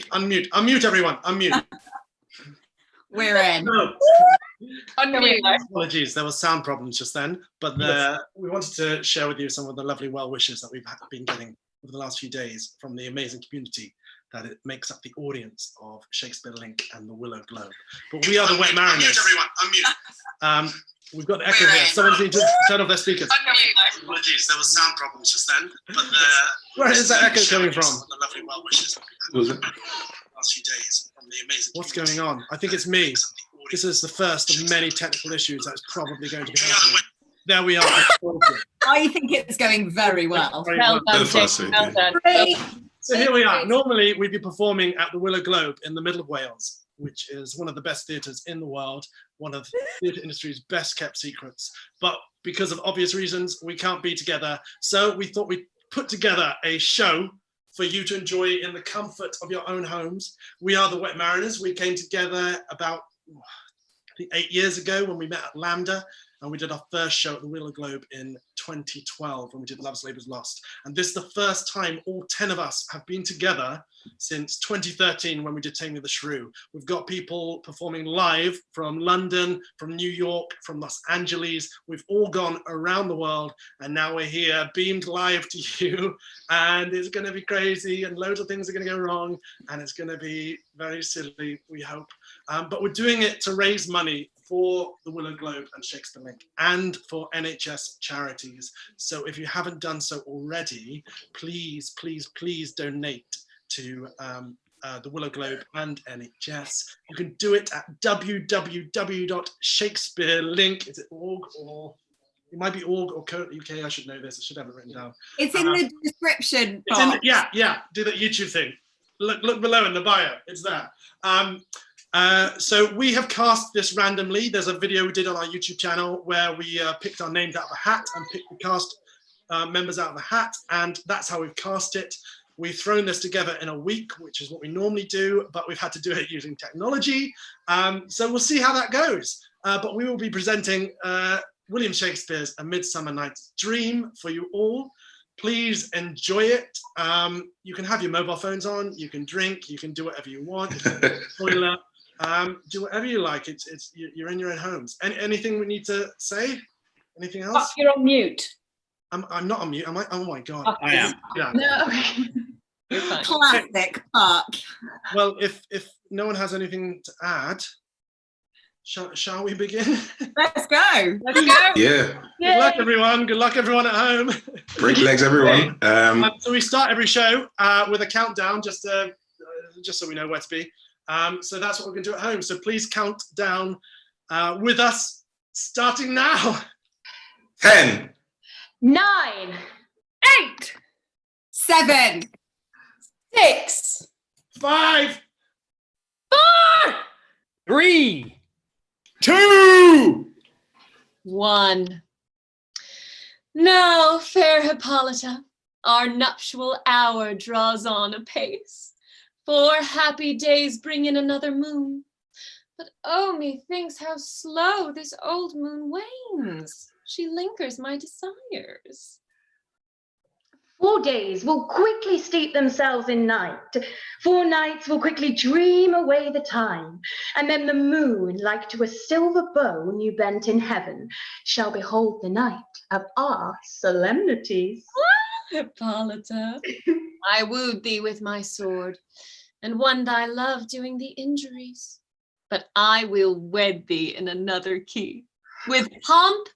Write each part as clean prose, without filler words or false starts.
Unmute everyone. Unmute. We're in. Apologies, there were sound problems just then, but we wanted to share with you some of the lovely well wishes that we've been getting over the last few days from the amazing community that it makes up the audience of Shakespeare Link and the Willow Globe. But we are the Wet Mariners. Unmute everyone. Unmute. We've got the echo here. Someone's need to turn off their speakers. Apologies, there were sound problems just then, but where is that echo coming from? The lovely well wishes. Last few days from the amazing. What's going on? I think it's me. This is the first of many technical issues that's probably going to be happening. There we are. I think it's going very well. Well done, Jason. Well done. So here we are. Normally we'd be performing at the Willow Globe in the middle of Wales, which is one of the best theatres in the world, one of the theatre industry's best kept secrets. But because of obvious reasons, we can't be together. So we thought we'd put together a show for you to enjoy in the comfort of your own homes. We are the Wet Mariners. We came together about, I think, 8 years ago when we met at Lambda, and we did our first show at the Willow Globe in 2012 when we did Love's Labour's Lost. And this is the first time all 10 of us have been together since 2013 when we did Taming of the Shrew. We've got people performing live from London, from New York, from Los Angeles. We've all gone around the world, and now we're here beamed live to you, and it's gonna be crazy, and loads of things are gonna go wrong, and it's gonna be very silly, we hope. But we're doing it to raise money for the Willow Globe and Shakespeare Link and for NHS charities. So if you haven't done so already, please, please, please donate to the Willow Globe and NHS. You can do it at www.shakespearelink. Is it org or it might be org or .uk? I should know this. I should have it written down. It's in the description. Yeah. Do that YouTube thing. Look below in the bio. It's there. So we have cast this randomly. There's a video we did on our YouTube channel where we picked our names out of a hat and picked the cast members out of the hat, and that's how we've cast it. We've thrown this together in a week, which is what we normally do, but we've had to do it using technology. So we'll see how that goes. But we will be presenting William Shakespeare's A Midsummer Night's Dream for you all. Please enjoy it. You can have your mobile phones on, you can drink, you can do whatever you want. You can go to the toilet. Do whatever you like. You're in your own homes. Anything we need to say? Anything else? You're on mute. I'm not on mute. Am I? Oh my god. Oh, I am. Yeah. No. Classic Park. Well, if no one has anything to add, shall we begin? Let's go. Let's go. Yeah. Good luck, everyone. Good luck, everyone at home. Break legs, everyone. So we start every show with a countdown, just so we know where to be. So that's what we're going to do at home. So please count down with us, starting now. 10, 9, 8, 7, 6, 5, 4, 3, 2. 1. Now, fair Hippolyta, our nuptial hour draws on apace. 4 happy days bring in another moon. But oh, methinks how slow this old moon wanes. She lingers my desires. 4 days will quickly steep themselves in night. 4 nights will quickly dream away the time. And then the moon, like to a silver bow new bent in heaven, shall behold the night of our solemnities. Hippolyta, I wooed thee with my sword, and won thy love doing thee injuries. But I will wed thee in another key, with pomp,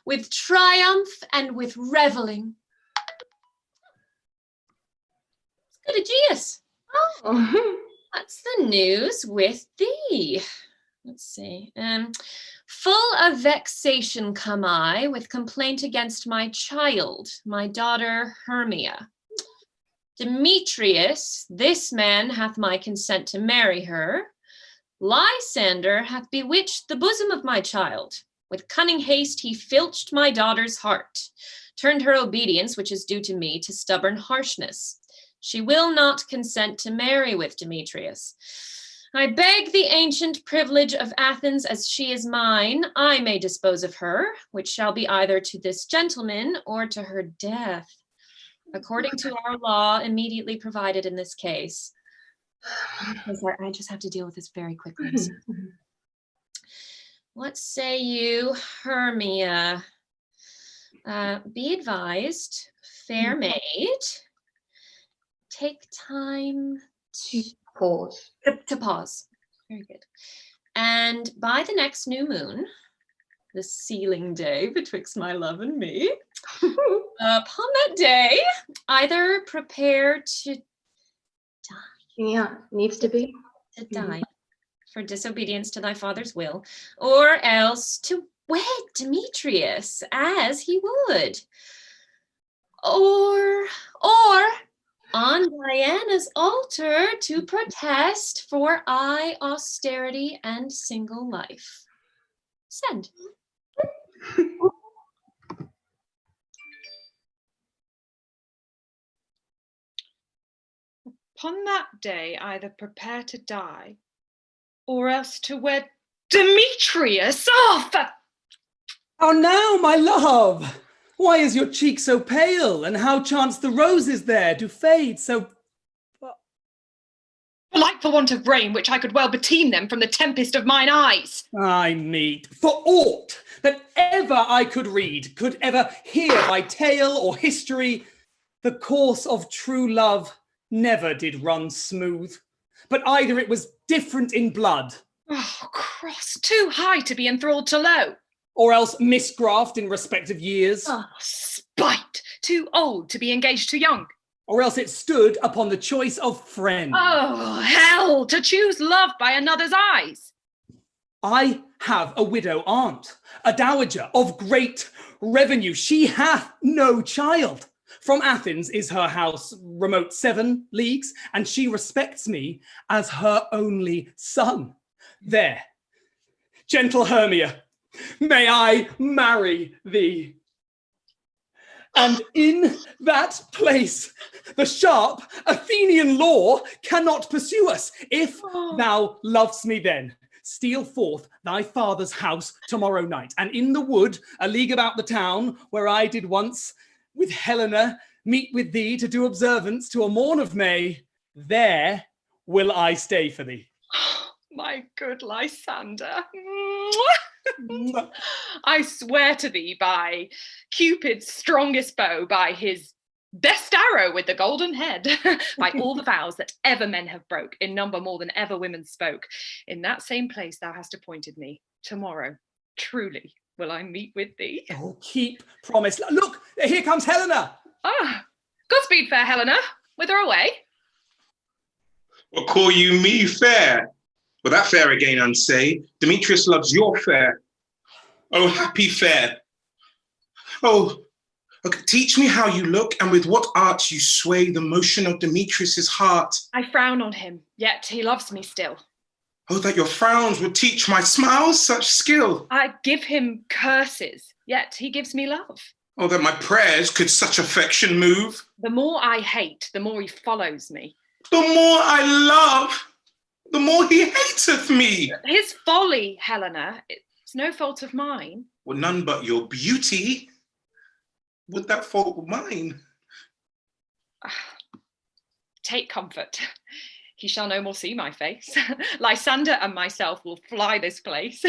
with triumph, and with reveling. Good Aegeus. Oh. What's the news with thee? Let's see. Full of vexation come I, with complaint against my child, my daughter Hermia. Demetrius, this man hath my consent to marry her. Lysander hath bewitched the bosom of my child. With cunning haste he filched my daughter's heart, turned her obedience, which is due to me, to stubborn harshness. She will not consent to marry with Demetrius. I beg the ancient privilege of Athens, as she is mine, I may dispose of her, which shall be either to this gentleman or to her death, according to our law immediately provided in this case. I'm so sorry, I just have to deal with this very quickly. What say you, Hermia? Be advised, fair maid, take time To pause. to pause. Very good. And by the next new moon, the sealing day betwixt my love and me, upon that day, either prepare to die. Yeah, needs to be. To die for disobedience to thy father's will, or else to wed Demetrius as he would. Or on Diana's altar to protest for austerity and single life. Send. Upon that day, either prepare to die, or else to wed Demetrius. How now, my love? Why is your cheek so pale, and how chance the roses there do fade so... Like for want of rain, which I could well beteem them from the tempest of mine eyes. I meet, for aught that ever I could read, could ever hear by tale or history, the course of true love never did run smooth, but either it was different in blood. Oh, cross, too high to be enthralled to low. Or else misgraft in respective years. Oh, spite, too old to be engaged to young. Or else it stood upon the choice of friend. Oh, hell, to choose love by another's eyes. I have a widow aunt, a dowager of great revenue. She hath no child. From Athens is her house remote 7 leagues, and she respects me as her only son. There, gentle Hermia, may I marry thee? And in that place, the sharp Athenian law cannot pursue us. If thou lovest me then, steal forth thy father's house tomorrow night, and in the wood, a league about the town, where I did once with Helena meet with thee to do observance to a morn of May, there will I stay for thee. My good Lysander. I swear to thee by Cupid's strongest bow, by his best arrow with the golden head, by all the vows that ever men have broke, in number more than ever women spoke, in that same place thou hast appointed me, tomorrow, truly will I meet with thee. Oh, keep promise. Look, here comes Helena. Ah, Godspeed, fair Helena. Whither away? What call you me fair? Well, that fair again unsay. Demetrius loves your fair. Oh, happy fair. Oh, okay, teach me how you look and with what art you sway the motion of Demetrius's heart. I frown on him, yet he loves me still. Oh, that your frowns would teach my smiles such skill. I give him curses, yet he gives me love. Oh, that my prayers could such affection move. The more I hate, the more he follows me. The more I love, the more he hateth me. His folly, Helena, it's no fault of mine. Well, none but your beauty. Would that fault were mine? Take comfort. He shall no more see my face. Lysander and myself will fly this place.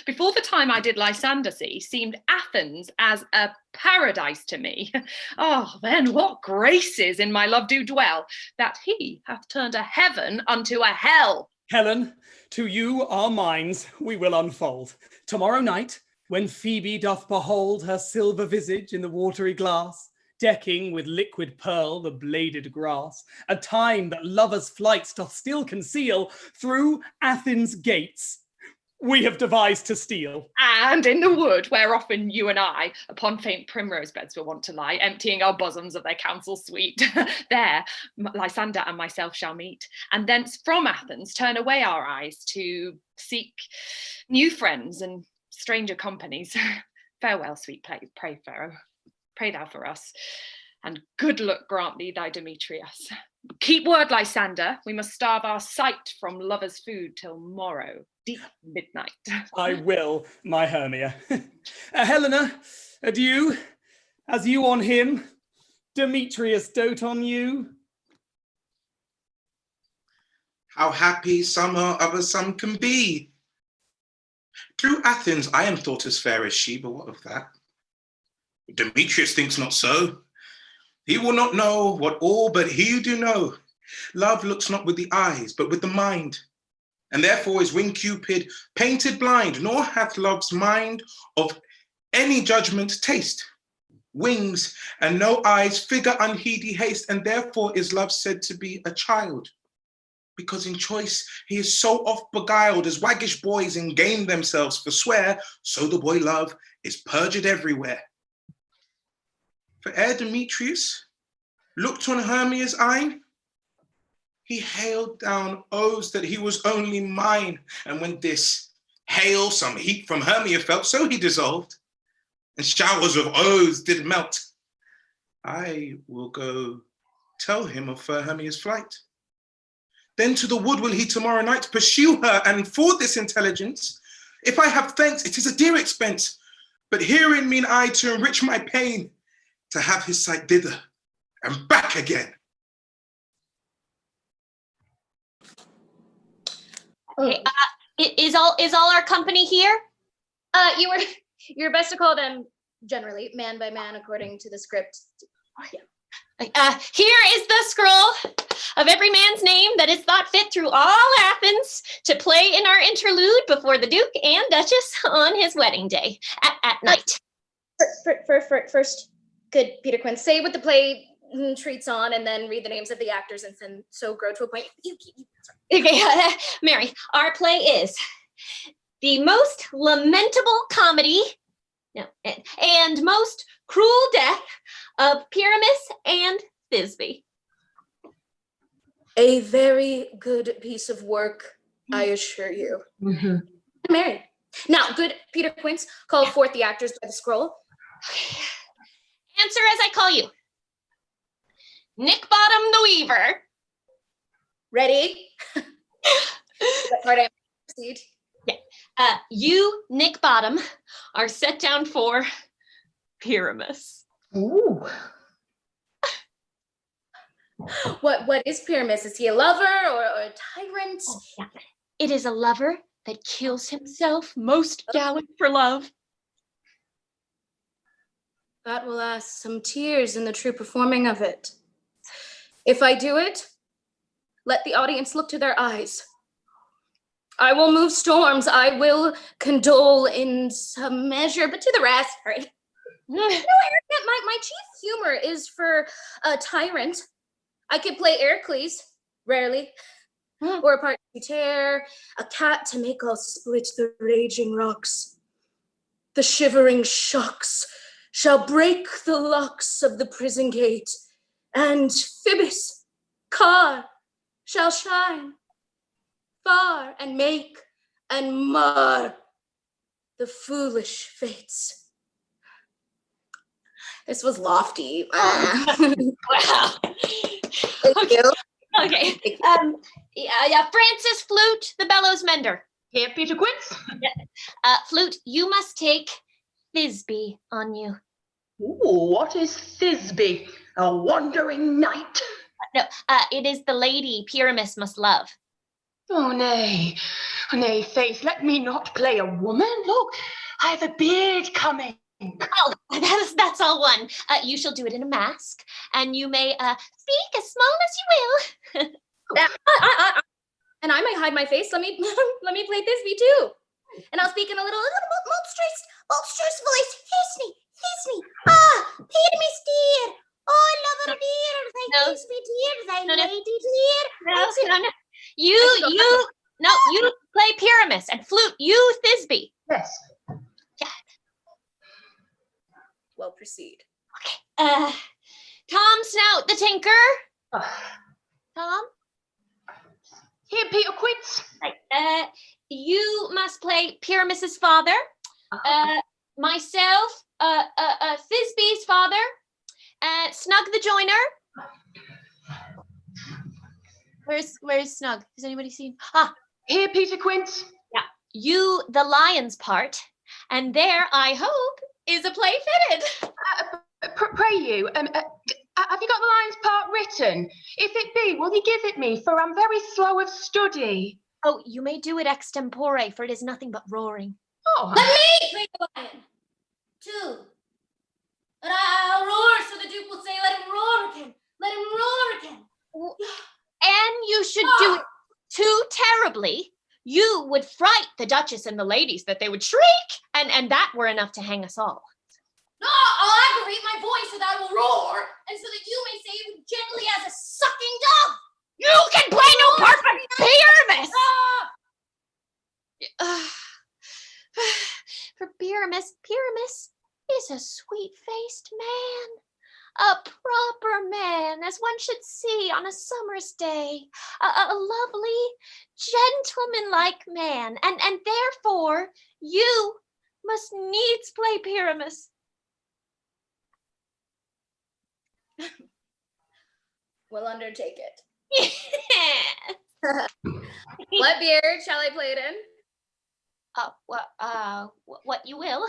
Before the time I did Lysander see, seemed Athens as a paradise to me. Oh, then what graces in my love do dwell, that he hath turned a heaven unto a hell. Helen, to you our minds we will unfold. Tomorrow night, when Phoebe doth behold her silver visage in the watery glass, decking with liquid pearl the bladed grass, a time that lovers' flights doth still conceal, through Athens' gates we have devised to steal. And in the wood, where often you and I, upon faint primrose beds were wont to lie, emptying our bosoms of their counsel sweet, there Lysander and myself shall meet, and thence from Athens turn away our eyes to seek new friends and stranger companies. Farewell, sweet pray, Pharaoh. Pray thou for us, and good luck grant thee thy Demetrius. Keep word, Lysander, we must starve our sight from lovers' food till morrow, deep midnight. I will, my Hermia. Helena, adieu. As you on him, Demetrius dote on you. How happy summer of a sun can be. Through Athens I am thought as fair as she, but what of that? Demetrius thinks not so. He will not know what all but he do know. Love looks not with the eyes, but with the mind. And therefore is winged Cupid painted blind, nor hath love's mind of any judgment taste. Wings and no eyes figure unheedy haste, and therefore is love said to be a child. Because in choice he is so oft beguiled, as waggish boys in game themselves forswear, so the boy love is perjured everywhere. For ere Demetrius looked on Hermia's eye, he hailed down oaths that he was only mine. And when this hail some heat from Hermia felt, so he dissolved, and showers of oaths did melt. I will go tell him of fair Hermia's flight. Then to the wood will he tomorrow night pursue her, and for this intelligence, if I have thanks, it is a dear expense. But herein mean I to enrich my pain, to have his sight thither and back again. Okay, is all our company here? You're best to call them generally man by man according to the script. Here is the scroll of every man's name that is thought fit through all Athens to play in our interlude before the Duke and Duchess on his wedding day at night. First, good Peter Quince, say what the play treats on, and then read the names of the actors and so grow to a point. Okay, Mary, our play is the most lamentable comedy and most cruel death of Pyramus and Thisbe. A very good piece of work, I assure you. Mm-hmm. Mary. Now, good Peter Quince, call forth the actors by the scroll. Answer as I call you. Nick Bottom the Weaver. Ready? What part I proceed? Yeah. You, Nick Bottom, are set down for Pyramus. Ooh. What is Pyramus? Is he a lover or a tyrant? Oh, yeah. It is a lover that kills himself, most gallant for love. That will ask some tears in the true performing of it. If I do it, let the audience look to their eyes. I will move storms. I will condole in some measure, but to the rest, right? No, my chief humor is for a tyrant. I could play Heracles, rarely, or a part to tear, a cat to make us split the raging rocks. The shivering shocks shall break the locks of the prison gate, and Phoebus, car, shall shine far and make and mar the foolish fates. This was lofty. Wow. Thank you. Okay. Francis Flute, the bellows mender. Here, Peter Quince. Flute, you must take Thisbe on you. Ooh, what is Thisbe? A wandering knight? No, it is the lady Pyramus must love. Oh, nay, faith, let me not play a woman. Look, I have a beard coming. Oh, that's all one. You shall do it in a mask, and you may speak as small as you will. And I may hide my face. Let me play Thisbe too. And I'll speak in a little monstrous voice. Thisbe. Pyramus dear. Oh, lover dear. Thy Thisbe dear. Thy lady dear. No. You play Pyramus, and Flute, you Thisbe. Yes. Yeah. Well, proceed. Okay. Tom Snout the Tinker. Tom? Here, Peter Quince. Right. You must play Pyramus's father. Myself, Thisbe's father. Snug the Joiner. Where's Snug? Has anybody seen? Here, Peter Quince. Yeah. You, the lion's part. And there, I hope, is a play fitted. Pray you, Have you got the lines part written? If it be, will you give it me, for I'm very slow of study. Oh, you may do it extempore, for it is nothing but roaring. Oh. Let me play the lion. 2. But I'll roar, so the Duke will say, let him roar again. Let him roar again. And you should do it too terribly. You would fright the Duchess and the ladies that they would shriek, and that were enough to hang us all. No, I'll aggravate my voice so that I will roar, and so that you may say it gently as a sucking dove. You can play no part but Pyramus! For Pyramus is a sweet-faced man. A proper man, as one should see on a summer's day. A lovely, gentleman-like man. And therefore, you must needs play Pyramus. We'll undertake it. What beard shall I play it in? What you will.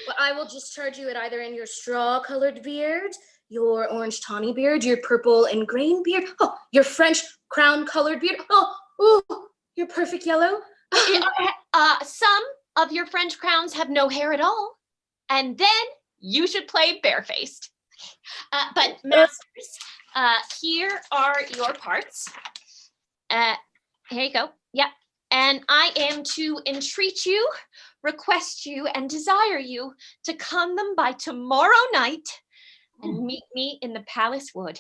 Well, I will just charge you it either in your straw-colored beard, your orange tawny beard, your purple and grain beard, your French crown-colored beard, your perfect yellow. Some of your French crowns have no hair at all, and then you should play barefaced. But masters, here are your parts. Here you go. Yeah. And I am to entreat you, request you, and desire you to con them by tomorrow night and meet me in the palace wood.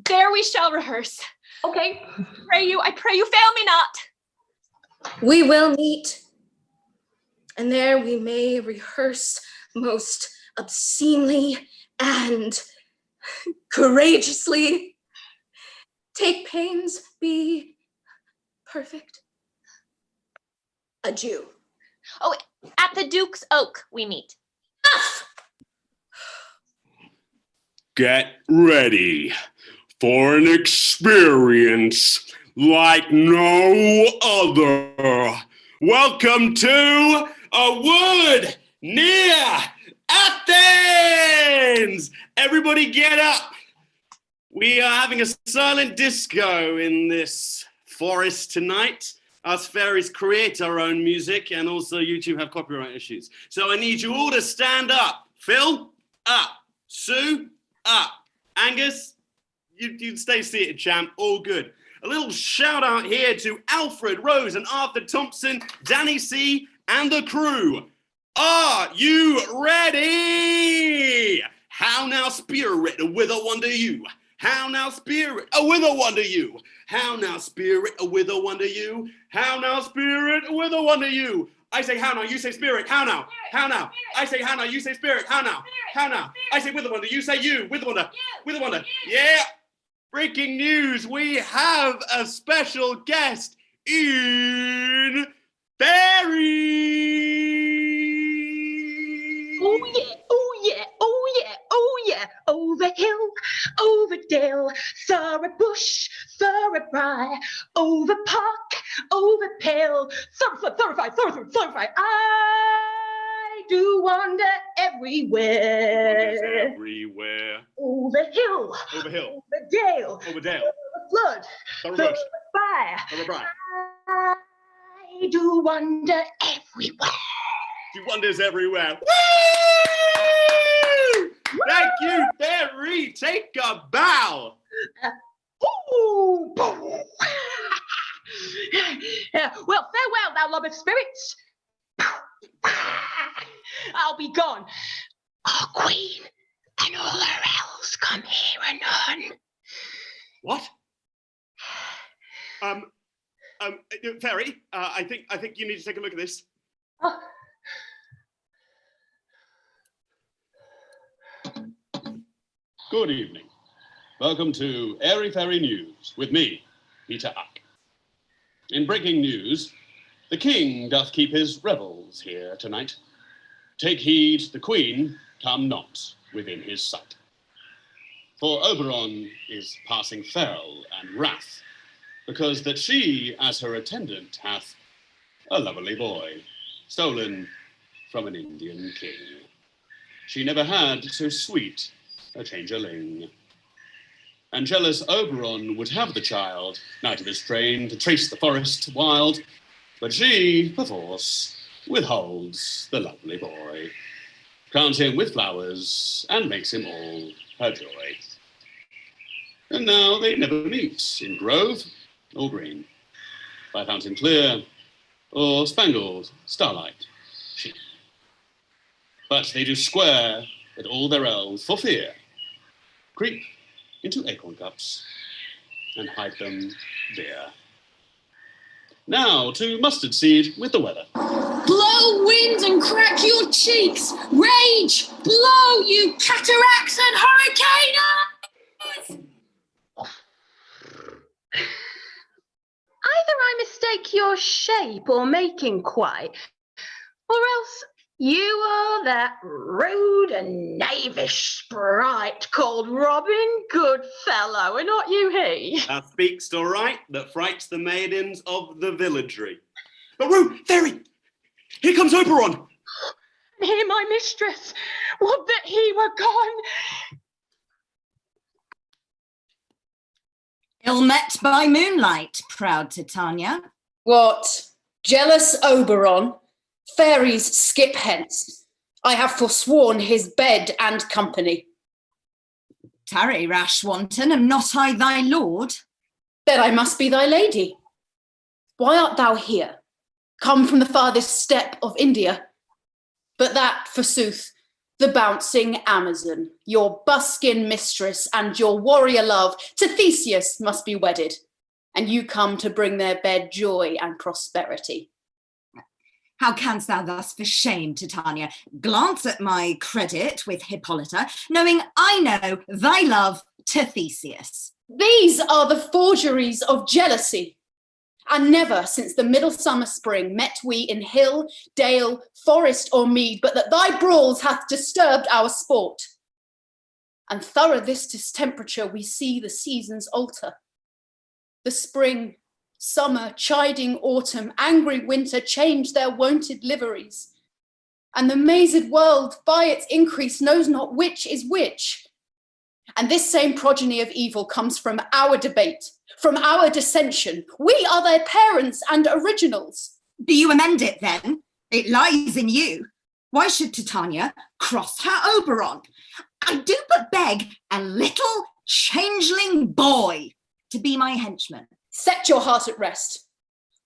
There we shall rehearse. Okay. I pray you fail me not. We will meet, and there we may rehearse most obscenely and courageously. Take pains, be perfect. Adieu. Oh, at the Duke's Oak we meet. Get ready for an experience like no other. Welcome to a wood near Athens. Everybody get up. We are having a silent disco in this forest tonight. Us fairies create our own music, and also YouTube have copyright issues. So I need you all to stand up. Phil, up. Sue, up. Angus, you stay seated, champ. All good. A little shout out here to Alfred, Rose, and Arthur Thompson, Danny C, and the crew. Are you ready? How now, spirit, whither wander you? How now, spirit, whither wander you? How now, spirit, whither wander you? How now, spirit, whither wander you? I say how now, you say spirit, how now? How now? I say how now, you say spirit, how now? How now? I say whither wander, you say you, whither wander, whither wander. Yeah! Breaking news, we have a special guest in Fairy! Oh yeah, oh yeah, oh yeah, oh yeah. Over hill, over dale, through a bush, through a briar, over park, over pale, thoroughfare. I do wander everywhere. Everywhere. Over hill, Over hill. over dale, Over dale. over flood, Through through bush. fire. Over briar. I do wander everywhere. She wanders everywhere. Woo! Thank you, Fairy. Take a bow. Ooh, boom. Well, farewell, thou love of spirits. I'll be gone. Our queen and all her elves come here anon. What? Fairy, I think you need to take a look at this. Oh. Good evening. Welcome to Airy Fairy News with me, Peter Uck. In breaking news, the king doth keep his revels here tonight. Take heed, the queen come not within his sight. For Oberon is passing fell and wrath, because that she, as her attendant, hath a lovely boy, stolen from an Indian king. She never had so sweet a changeling. and jealous Oberon would have the child, knight of his train, to trace the forest wild, but she, perforce, withholds the lovely boy, crowns him with flowers, and makes him all her joy. And now they never meet in grove or green, by fountain clear or spangled starlight sheen. But they do square at all their elves for fear, creep into acorn cups and hide them there. Now to mustard seed with the weather. Blow wind and crack your cheeks. Rage, blow, you cataracts and hurricanes. Either I mistake your shape or making quite, or else you are that rude and knavish sprite called Robin Goodfellow, and not you he. Thou speak'st aright that frights the maidens of the villagery. Roo, fairy, here comes Oberon. And here my mistress, would that he were gone. Ill met by moonlight, proud Titania. What? Jealous Oberon? Fairies, skip hence. I have forsworn his bed and company. Tarry, rash wanton, am not I thy lord? Then I must be thy lady. Why art thou here, come from the farthest steppe of India? But that, forsooth, the bouncing Amazon, your buskin mistress and your warrior love, to Theseus must be wedded, and you come to bring their bed joy and prosperity. How canst thou thus for shame, Titania, glance at my credit with Hippolyta, knowing I know thy love to Theseus? These are the forgeries of jealousy, and never since the middle summer spring met we in hill, dale, forest or mead, but that thy brawls hath disturbed our sport. And thorough this distemperature we see the seasons alter. The spring, summer, chiding autumn, angry winter change their wonted liveries. And the mazed world by its increase knows not which is which. And this same progeny of evil comes from our debate, from our dissension. We are their parents and originals. Do you amend it then? It lies in you. Why should Titania cross her Oberon? I do but beg a little changeling boy to be my henchman. Set your heart at rest.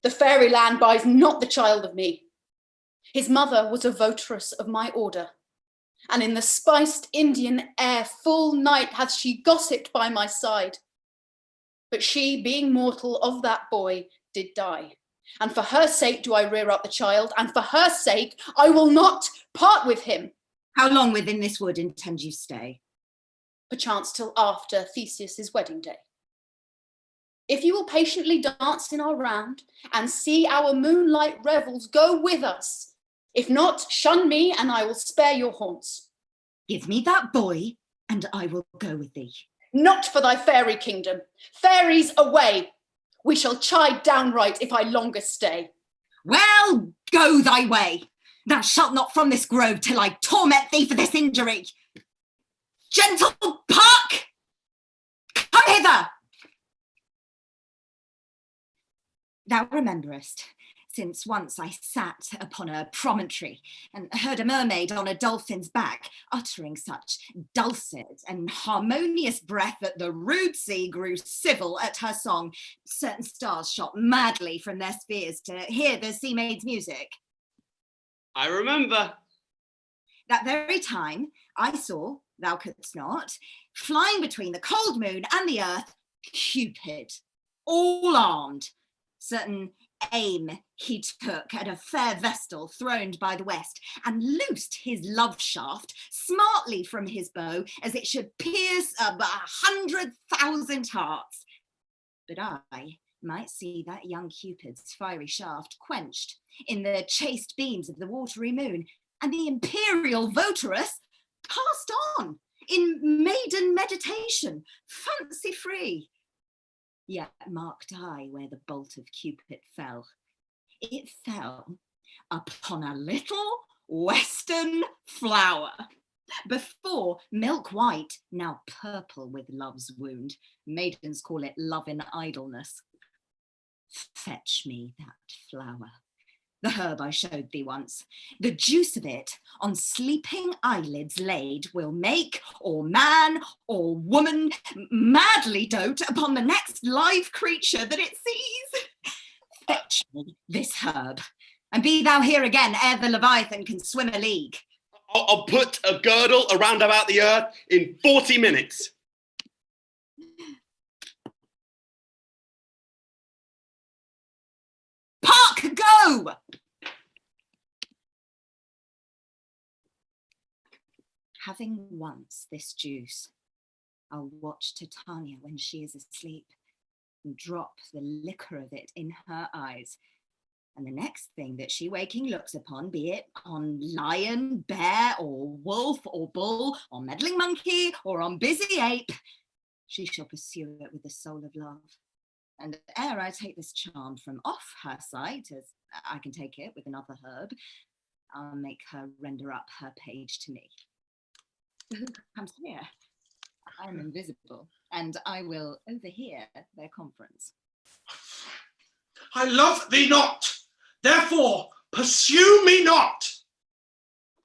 The fairy land buys not the child of me. His mother was a votaress of my order, and in the spiced Indian air full night hath she gossiped by my side. But she, being mortal of that boy, did die. And for her sake do I rear up the child, and for her sake I will not part with him. How long within this wood intend you stay? Perchance till after Theseus's wedding day. If you will patiently dance in our round, and see our moonlight revels, go with us. If not, shun me, and I will spare your haunts. Give me that boy, and I will go with thee. Not for thy fairy kingdom. Fairies away. We shall chide downright if I longer stay. Well, go thy way. Thou shalt not from this grove till I torment thee for this injury. Gentle Puck, come hither. Thou rememberest, since once I sat upon a promontory and heard a mermaid on a dolphin's back uttering such dulcet and harmonious breath that the rude sea grew civil at her song. Certain stars shot madly from their spheres to hear the sea maid's music. I remember. That very time I saw, thou couldst not, flying between the cold moon and the earth, Cupid, all armed. Certain aim he took at a fair vestal throned by the west, and loosed his love shaft smartly from his bow, as it should pierce 100,000 hearts. But I might see that young Cupid's fiery shaft quenched in the chaste beams of the watery moon, and the imperial votaress passed on in maiden meditation, fancy free. Yet marked I where the bolt of Cupid fell. It fell upon a little western flower. Before, milk white, now purple with love's wound. Maidens call it love in idleness. Fetch me that flower, the herb I showed thee once. The juice of it, on sleeping eyelids laid, will make or man or woman madly dote upon the next live creature that it sees. Fetch me this herb, and be thou here again ere the Leviathan can swim a league. I'll put a girdle around about the earth in 40 minutes. Park, go! Having once this juice, I'll watch Titania when she is asleep and drop the liquor of it in her eyes. And the next thing that she waking looks upon, be it on lion, bear, or wolf, or bull, or meddling monkey, or on busy ape, she shall pursue it with the soul of love. And ere I take this charm from off her sight, as I can take it with another herb, I'll make her render up her page to me. Come here. I am invisible, and I will overhear their conference. I love thee not, therefore pursue me not.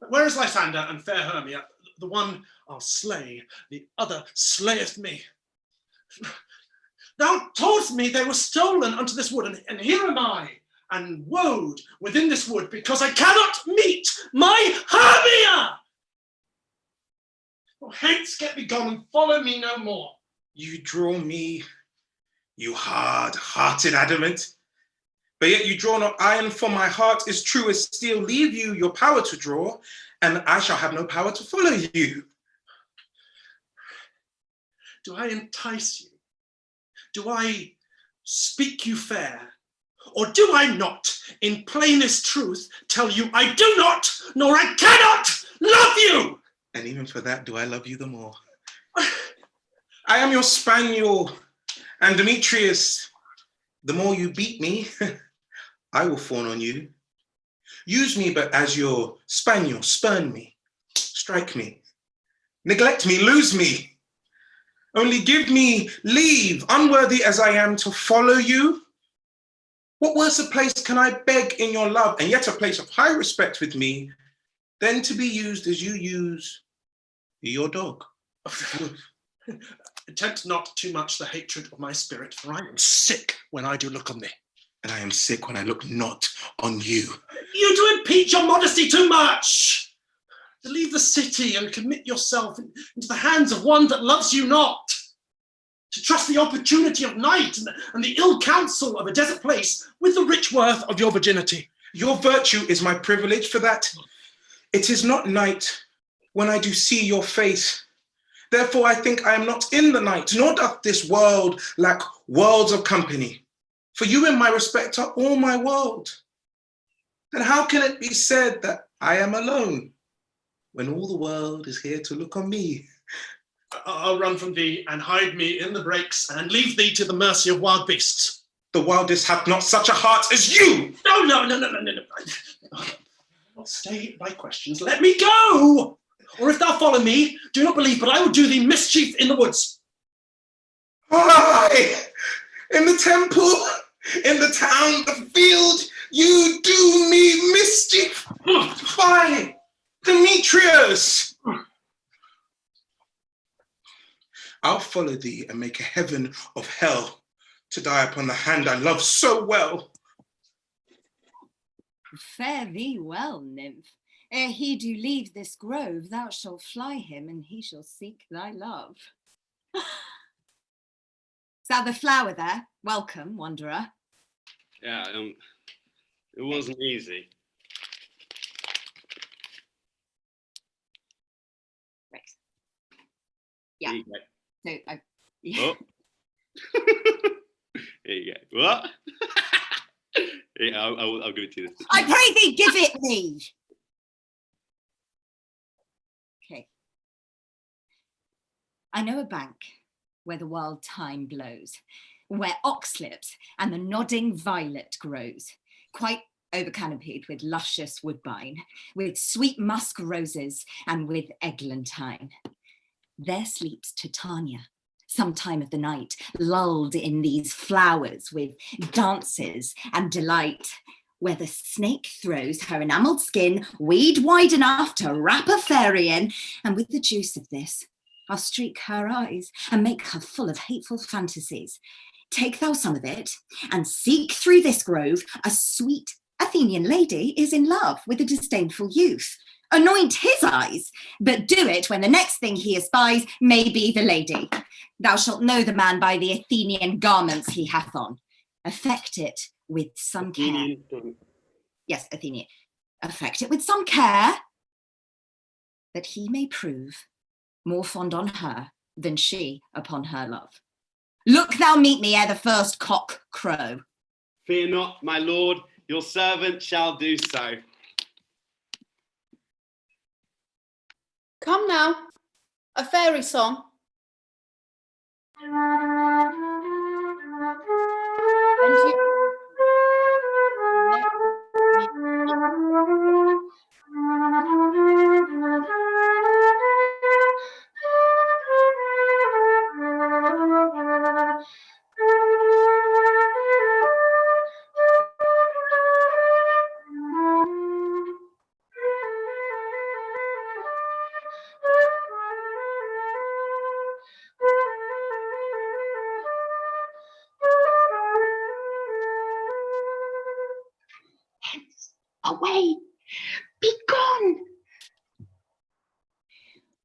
Where is Lysander and fair Hermia? The one I'll slay, the other slayeth me. Thou toldst me they were stolen unto this wood, and here am I, and woed within this wood, because I cannot meet my Hermia! Oh, hence get thee gone and follow me no more. You draw me, you hard-hearted adamant. But yet you draw not iron, for my heart is true as steel. Leave you your power to draw, and I shall have no power to follow you. Do I entice you? Do I speak you fair? Or do I not, in plainest truth, tell you I do not, nor I cannot love you? And even for that, do I love you the more? I am your spaniel, and Demetrius, the more you beat me, I will fawn on you. Use me but as your spaniel, spurn me, strike me, neglect me, lose me. Only give me leave, unworthy as I am, to follow you. What worse a place can I beg in your love, and yet a place of high respect with me, than to be used as you use your dog? Tempt not too much the hatred of my spirit, for I am sick when I do look on thee. And I am sick when I look not on you. You do impeach your modesty too much. To leave the city and commit yourself into the hands of one that loves you not. To trust the opportunity of night and the ill counsel of a desert place with the rich worth of your virginity. Your virtue is my privilege, for that it is not night when I do see your face. Therefore I think I am not in the night, nor doth this world lack worlds of company. For you in my respect are all my world. Then how can it be said that I am alone, when all the world is here to look on me? I'll run from thee and hide me in the brakes and leave thee to the mercy of wild beasts. The wildest hath not such a heart as you! No. Stay my questions. Let me go! Or if thou follow me, do not believe, but I will do thee mischief in the woods. Aye! In the temple, in the town, the field, you do me mischief. Fie, Demetrius! I'll follow thee and make a heaven of hell to die upon the hand I love so well. Fare thee well, nymph. Ere he do leave this grove, thou shalt fly him, and he shall seek thy love. Is that the flower there? Welcome, wanderer. Yeah, it wasn't easy. Right. Yeah. So yeah. Oh. There you go. What? Yeah, I'll give it to you. I pray thee, give it me. Okay. I know a bank where the wild thyme blows, where oxlips and the nodding violet grows, quite overcanopied with luscious woodbine, with sweet musk roses, and with eglantine. There sleeps Titania, some time of the night, lulled in these flowers with dances and delight, where the snake throws her enamelled skin weed wide enough to wrap a fairy in, and with the juice of this, I'll streak her eyes and make her full of hateful fantasies. Take thou some of it, and seek through this grove. A sweet Athenian lady is in love with a disdainful youth. Anoint his eyes, but do it when the next thing he espies may be the lady. Thou shalt know the man by the Athenian garments he hath on. Affect it with some care. Yes, Athenian. Affect it with some care, that he may prove more fond on her than she upon her love. Look thou meet me ere the first cock crow. Fear not, my lord, your servant shall do so. Come now, a fairy song. And you... Away! Be gone!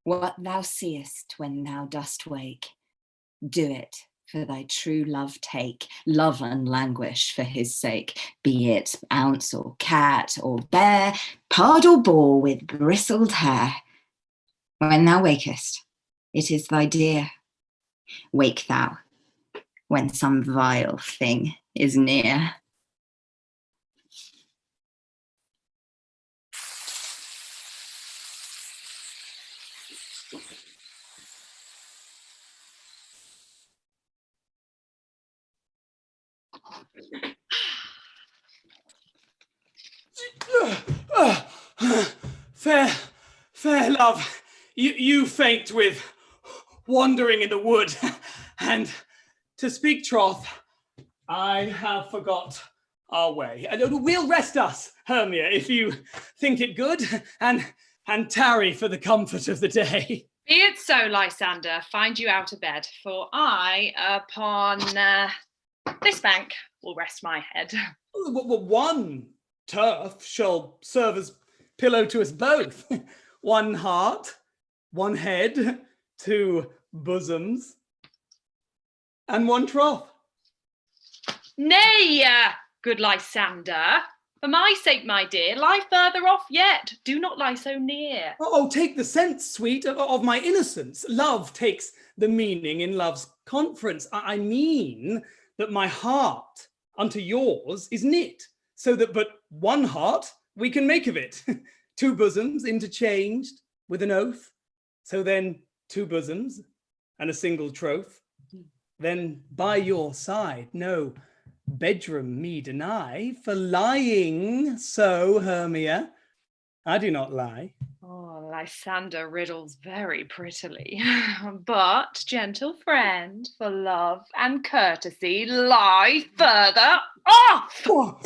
What thou seest when thou dost wake, do it for thy true love take. Love and languish for his sake, be it ounce or cat or bear, pard or boar with bristled hair. When thou wakest, it is thy dear. Wake thou when some vile thing is near. Fair love, you faint with wandering in the wood, and to speak troth, I have forgot our way. We'll rest us, Hermia, if you think it good, and tarry for the comfort of the day. Be it so, Lysander. Find you out of bed, for I, upon this bank, will rest my head. One turf shall serve as pillow to us both. One heart, one head, two bosoms, and one trough. Nay, good Lysander, for my sake, my dear, lie further off yet. Do not lie so near. Oh, take the sense, sweet, of my innocence. Love takes the meaning in love's conference. I mean that my heart unto yours is knit, so that but one heart we can make of it. Two bosoms interchanged with an oath, so then two bosoms and a single troth. Then by your side, no bedroom me deny, for lying so, Hermia, I do not lie. Oh, Lysander riddles very prettily. But, gentle friend, for love and courtesy, lie further off! Oh.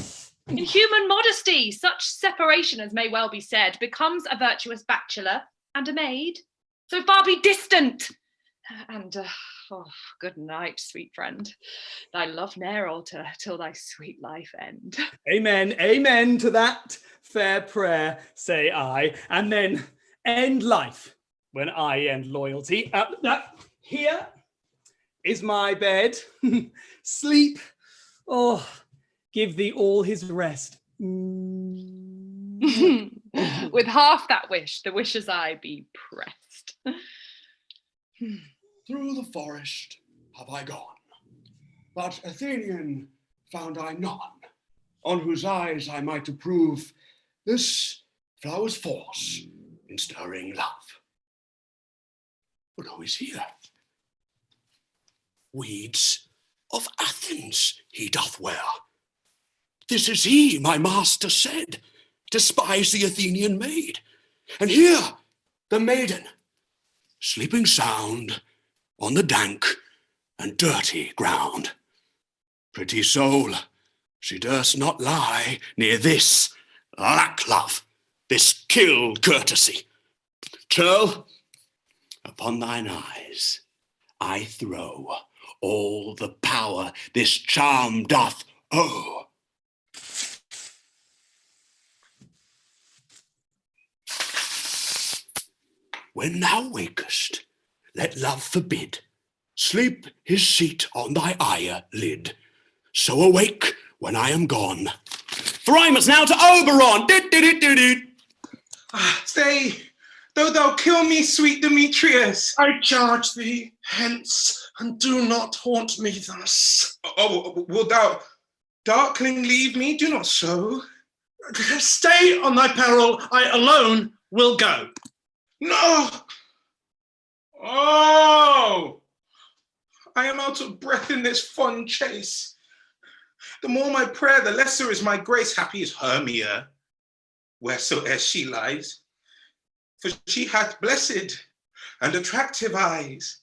In human modesty, such separation, as may well be said, becomes a virtuous bachelor and a maid. So far be distant! And, good night, sweet friend. Thy love ne'er alter till thy sweet life end. Amen, amen to that fair prayer, say I, and then end life when I end loyalty. Here is my bed. Sleep. Oh, give thee all his rest. With half that wish, the wishes I be pressed. Through the forest have I gone, but Athenian found I none, on whose eyes I might approve this flower's force in stirring love. But who is here? Weeds of Athens he doth wear, This is he, my master said, despise the Athenian maid. And here, the maiden, sleeping sound on the dank and dirty ground. Pretty soul, she durst not lie near this lack love, this kill courtesy. Churl, upon thine eyes I throw all the power this charm doth owe. When thou wakest, let love forbid sleep his seat on thy eyelid. So awake when I am gone. Thrymus now to Oberon! Stay, though thou kill me, sweet Demetrius. I charge thee, hence, and do not haunt me thus. Oh, wilt thou darkling leave me? Do not so. Stay on thy peril, I alone will go. No! Oh! I am out of breath in this fond chase. The more my prayer, the lesser is my grace. Happy is Hermia, wheresoe'er she lies. For she hath blessed and attractive eyes.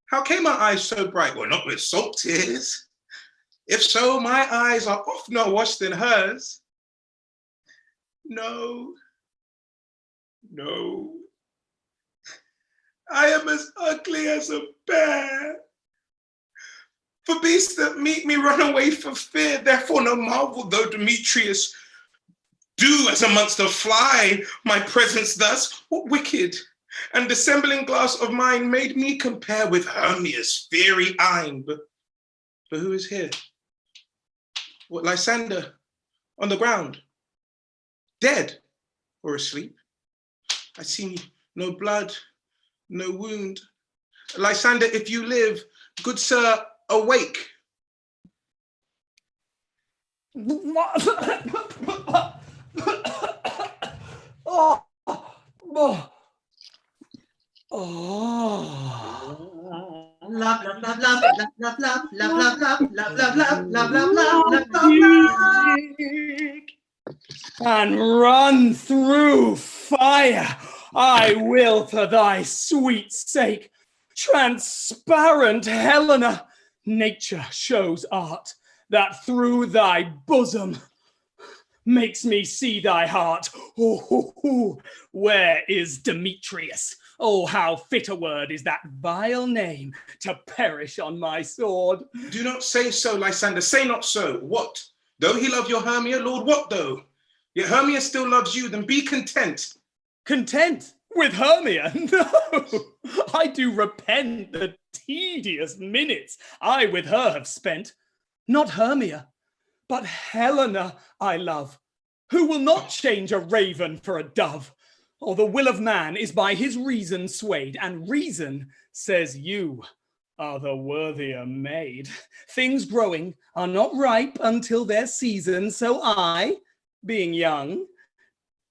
How came my eyes so bright? Well, not with salt tears. If so, my eyes are oftener washed than hers. No, no. I am as ugly as a bear. For beasts that meet me run away for fear. Therefore no marvel though Demetrius do as a monster fly my presence thus. What wicked and dissembling glass of mine made me compare with Hermia's fiery eyne? But who is here? What, Lysander on the ground? Dead or asleep? I see no blood, no wound. Lysander, if you live, good sir, awake. Oh. Love, love, love, love, love, love, love, love, love, love, love, love, love, love, love, love. And run through fire. I will for thy sweet sake. Transparent Helena, nature shows art that through thy bosom makes me see thy heart. Where is Demetrius? Oh, how fit a word is that vile name to perish on my sword. Do not say so, Lysander, say not so. What? Though he love your Hermia, Lord, what though? Yet Hermia still loves you, then be content. Content? With Hermia? No, I do repent the tedious minutes I with her have spent. Not Hermia, but Helena I love, who will not change a raven for a dove. Or the will of man is by his reason swayed, and reason says you are the worthier maid. Things growing are not ripe until their season, so I, being young,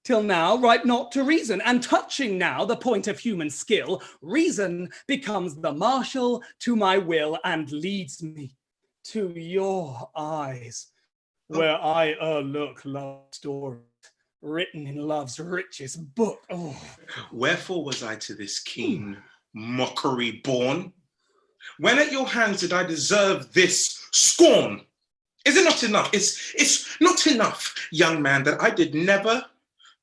till now ripe not to reason, and touching now the point of human skill, reason becomes the marshal to my will and leads me to your eyes, where I look love stories written in love's richest book. Oh. Wherefore was I to this keen mockery born? When at your hands did I deserve this scorn? Is it not enough? It's not enough, young man, that I did never,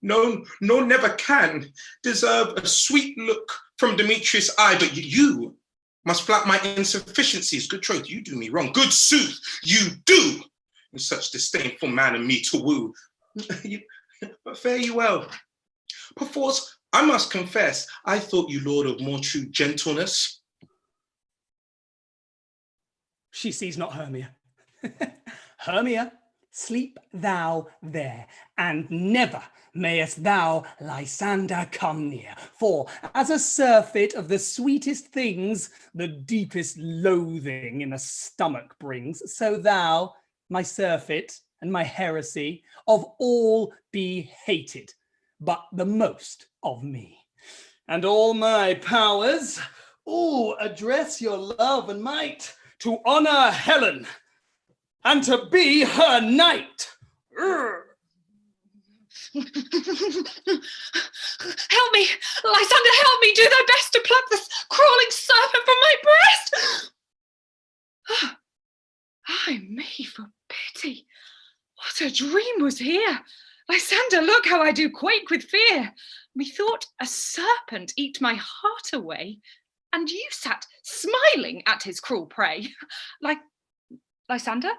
no, nor never can deserve a sweet look from Demetrius' eye, but you must flat my insufficiencies. Good troth, you do me wrong. Good sooth, you do in such disdainful manner me to woo. But fare you well. Perforce, I must confess, I thought you lord of more true gentleness. She sees not Hermia. Hermia, sleep thou there, and never mayest thou, Lysander, come near. For as a surfeit of the sweetest things the deepest loathing in a stomach brings, so thou, my surfeit and my heresy, of all be hated, but the most of me. And all my powers, address your love and might to honor Helen, and to be her knight. Help me! Lysander, help me! Do thy best to pluck this crawling serpent from my breast! Ay me, for pity! What a dream was here! Lysander, look how I do quake with fear! Methought a serpent eat my heart away, and you sat smiling at his cruel prey. Lysander?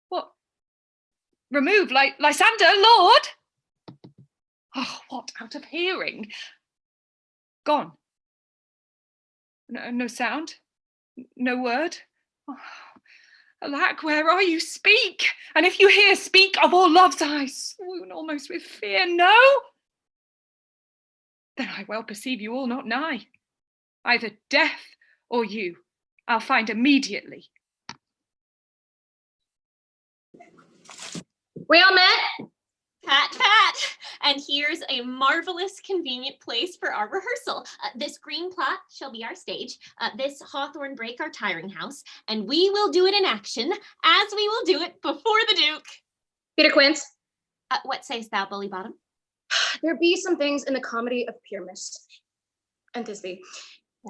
What? Remove, Lysander, Lord! Oh, what, out of hearing? Gone. No sound? No word? Oh, alack, where are you? Speak! And if you hear, speak of all love's I swoon almost with fear. No? Then I well perceive you all not nigh. Either death or you, I'll find immediately. We all met? Pat. And here's a marvelous, convenient place for our rehearsal. This green plot shall be our stage, this hawthorn brake our tiring house, and we will do it in action, as we will do it before the Duke. Peter Quince. What sayst thou, Bully Bottom? There be some things in the comedy of Pyramus and Thisbe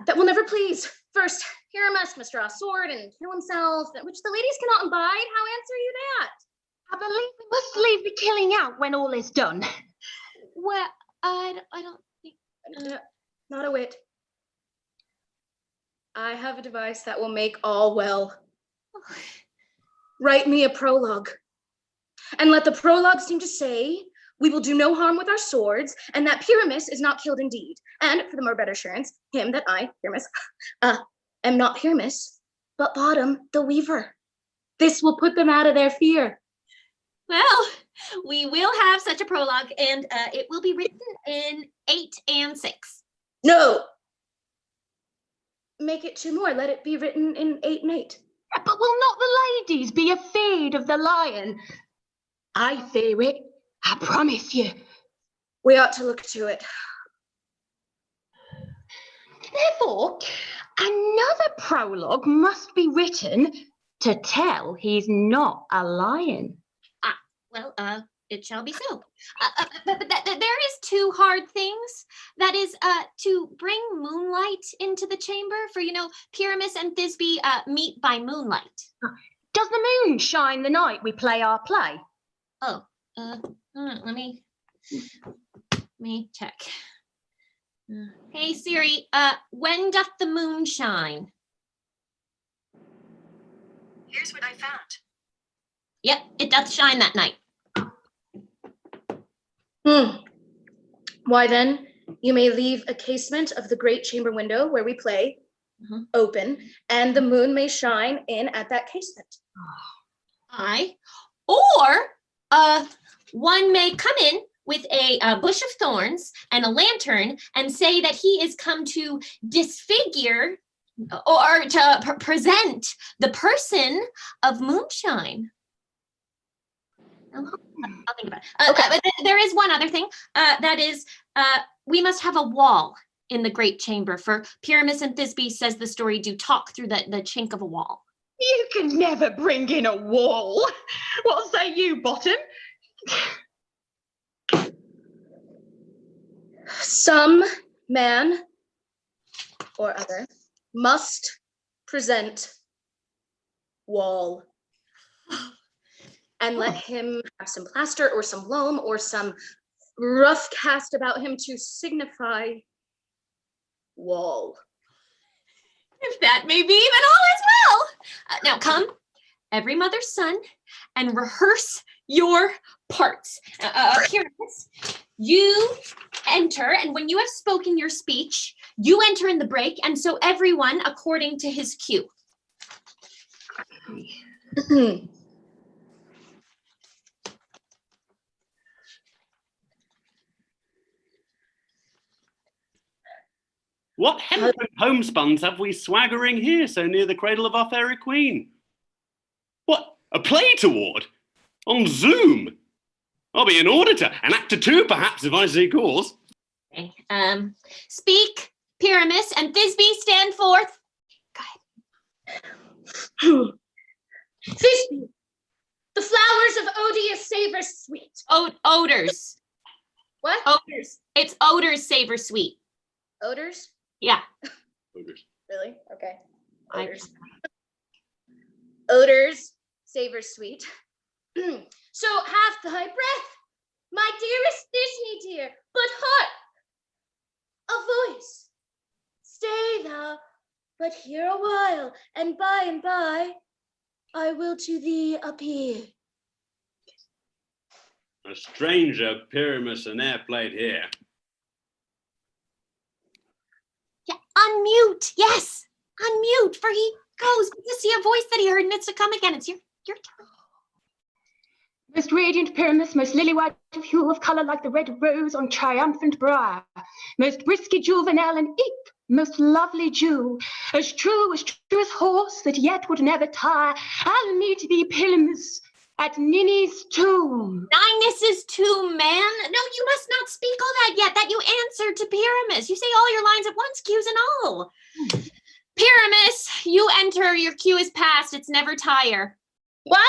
that will never please. First, Pyramus must draw a sword and kill himself, which the ladies cannot abide. How answer you that? I believe we must leave the killing out when all is done. Well, I don't think... Not a whit. I have a device that will make all well. Write me a prologue. And let the prologue seem to say, we will do no harm with our swords, and that Pyramus is not killed indeed. And for the more better assurance, him that I, Pyramus, am not Pyramus, but Bottom, the weaver. This will put them out of their fear. Well, we will have such a prologue, and it will be written in 8 and 6. No. Make it 2 more. Let it be written in 8 and 8. But will not the ladies be afraid of the lion? I fear it, I promise you. We ought to look to it. Therefore, another prologue must be written to tell he's not a lion. Well, it shall be so. But there is 2 hard things. That is to bring moonlight into the chamber, for, Pyramus and Thisbe meet by moonlight. Does the moon shine the night we play our play? Oh, let me check. Hey Siri, when doth the moon shine? Here's what I found. Yep, it doth shine that night. Why then, you may leave a casement of the great chamber window where we play open, and the moon may shine in at that casement. Aye. Or one may come in with a bush of thorns and a lantern and say that he is come to disfigure or to present the person of moonshine. I'll think about it. Okay. But there is one other thing. That is, we must have a wall in the great chamber, for Pyramus and Thisbe, says the story, do talk through the chink of a wall. You can never bring in a wall. What say you, Bottom? Some man or other must present wall. And let him have some plaster or some loam or some rough cast about him to signify wall. If that may be, then all is well. Now come, every mother's son, and rehearse your parts. Pyramus, you enter, and when you have spoken your speech, you enter in the break, and so everyone according to his cue. What hempen homespuns have we swaggering here so near the cradle of our fairy queen? What, a play toward? On Zoom? I'll be an auditor, an actor too, perhaps, if I see cause. Okay. Speak, Pyramus, and Thisbe, stand forth. Go ahead. Thisbe, the flowers of odious savor sweet. Odors. What? Odors. It's odors savor sweet. Odors? Yeah. Odors. Really? Okay. Odors. Odors savor sweet. So hath thy breath, my dearest Disney dear, but heart, a voice. Stay thou but here a while, and by I will to thee appear. A stranger, Pyramus, and airplane here. Yeah, unmute. Yes, unmute, for he goes. You see a voice that he heard, and it's to come again. It's your turn. Most radiant Pyramus, most lily-white of hue of colour like the red rose on triumphant brow, most brisky Juvenile and eke, most lovely Jew, as true as horse that yet would never tire, I'll meet thee, Pyramus, at Ninny's tomb. Ninus's tomb, man. No, you must not speak all that yet. That you answered to Pyramus. You say all your lines at once, cues and all. Pyramus, you enter. Your cue is past. It's never tire. What?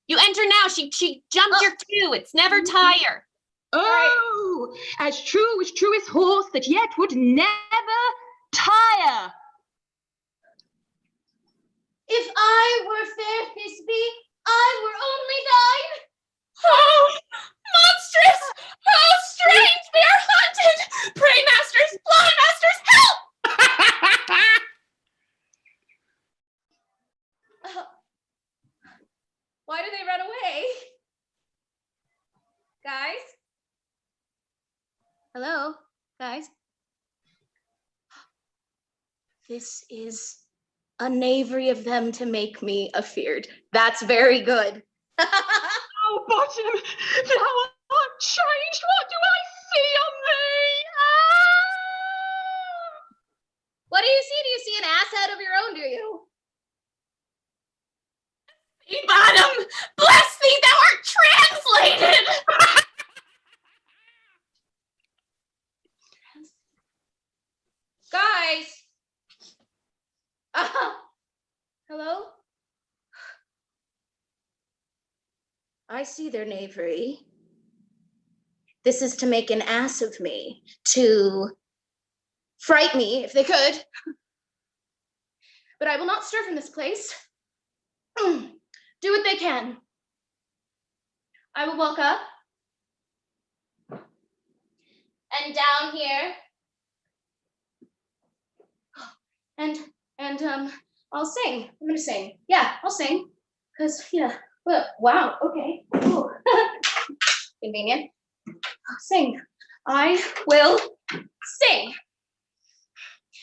You enter now. She jumped your cue. It's never tire. Oh, as true as horse that yet would never tire. If I were fair Thisbe, I were only thine. Oh, monstrous! How strange! We are haunted! Pray, masters, blind masters, help! Why do they run away? Guys? Hello, guys? This is a knavery of them to make me afeard. That's very good. Oh, bottom, thou art changed. What do I see on thee? Ah! What do you see? Do you see an ass head of your own, do you? Bottom, bless thee, thou art translated! Guys! Hello? I see their knavery. This is to make an ass of me, to fright me if they could. But I will not stir from this place. Do what they can. I will walk up and down here. And I'll sing. I'm gonna sing. Yeah, I'll sing. Cause yeah. Well, wow. Okay. Ooh. Convenient. I'll sing. I will sing.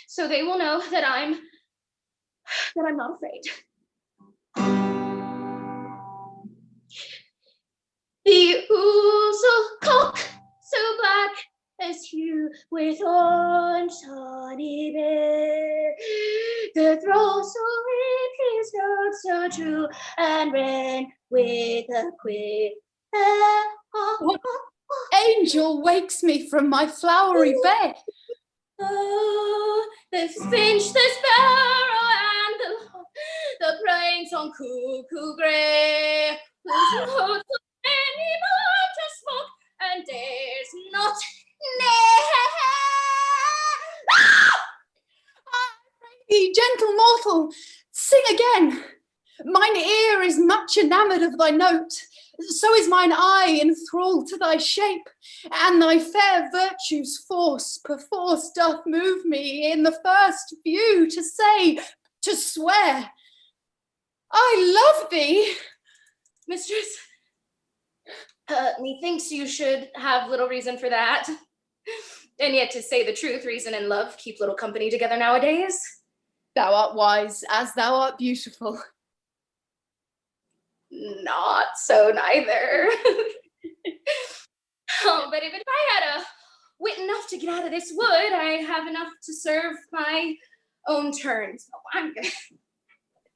So they will know that I'm not afraid. The ouzel cock, so black as hue with horns tawny bare, the thrall so weak, his note so true, and ran with a quick. What angel wakes me from my flowery bed? Oh, the finch, the sparrow, and the plains on cuckoo grey, whose notes any bird to smoke and dares not Thee, gentle mortal, sing again. Mine ear is much enamoured of thy note, so is mine eye enthralled to thy shape, and thy fair virtue's force perforce doth move me in the first view to say, to swear, I love thee. Mistress, methinks you should have little reason for that. And yet, to say the truth, reason and love keep little company together nowadays. Thou art wise, as thou art beautiful. Not so neither. Oh, but if I had a wit enough to get out of this wood, I have enough to serve my own turn. So I'm gonna...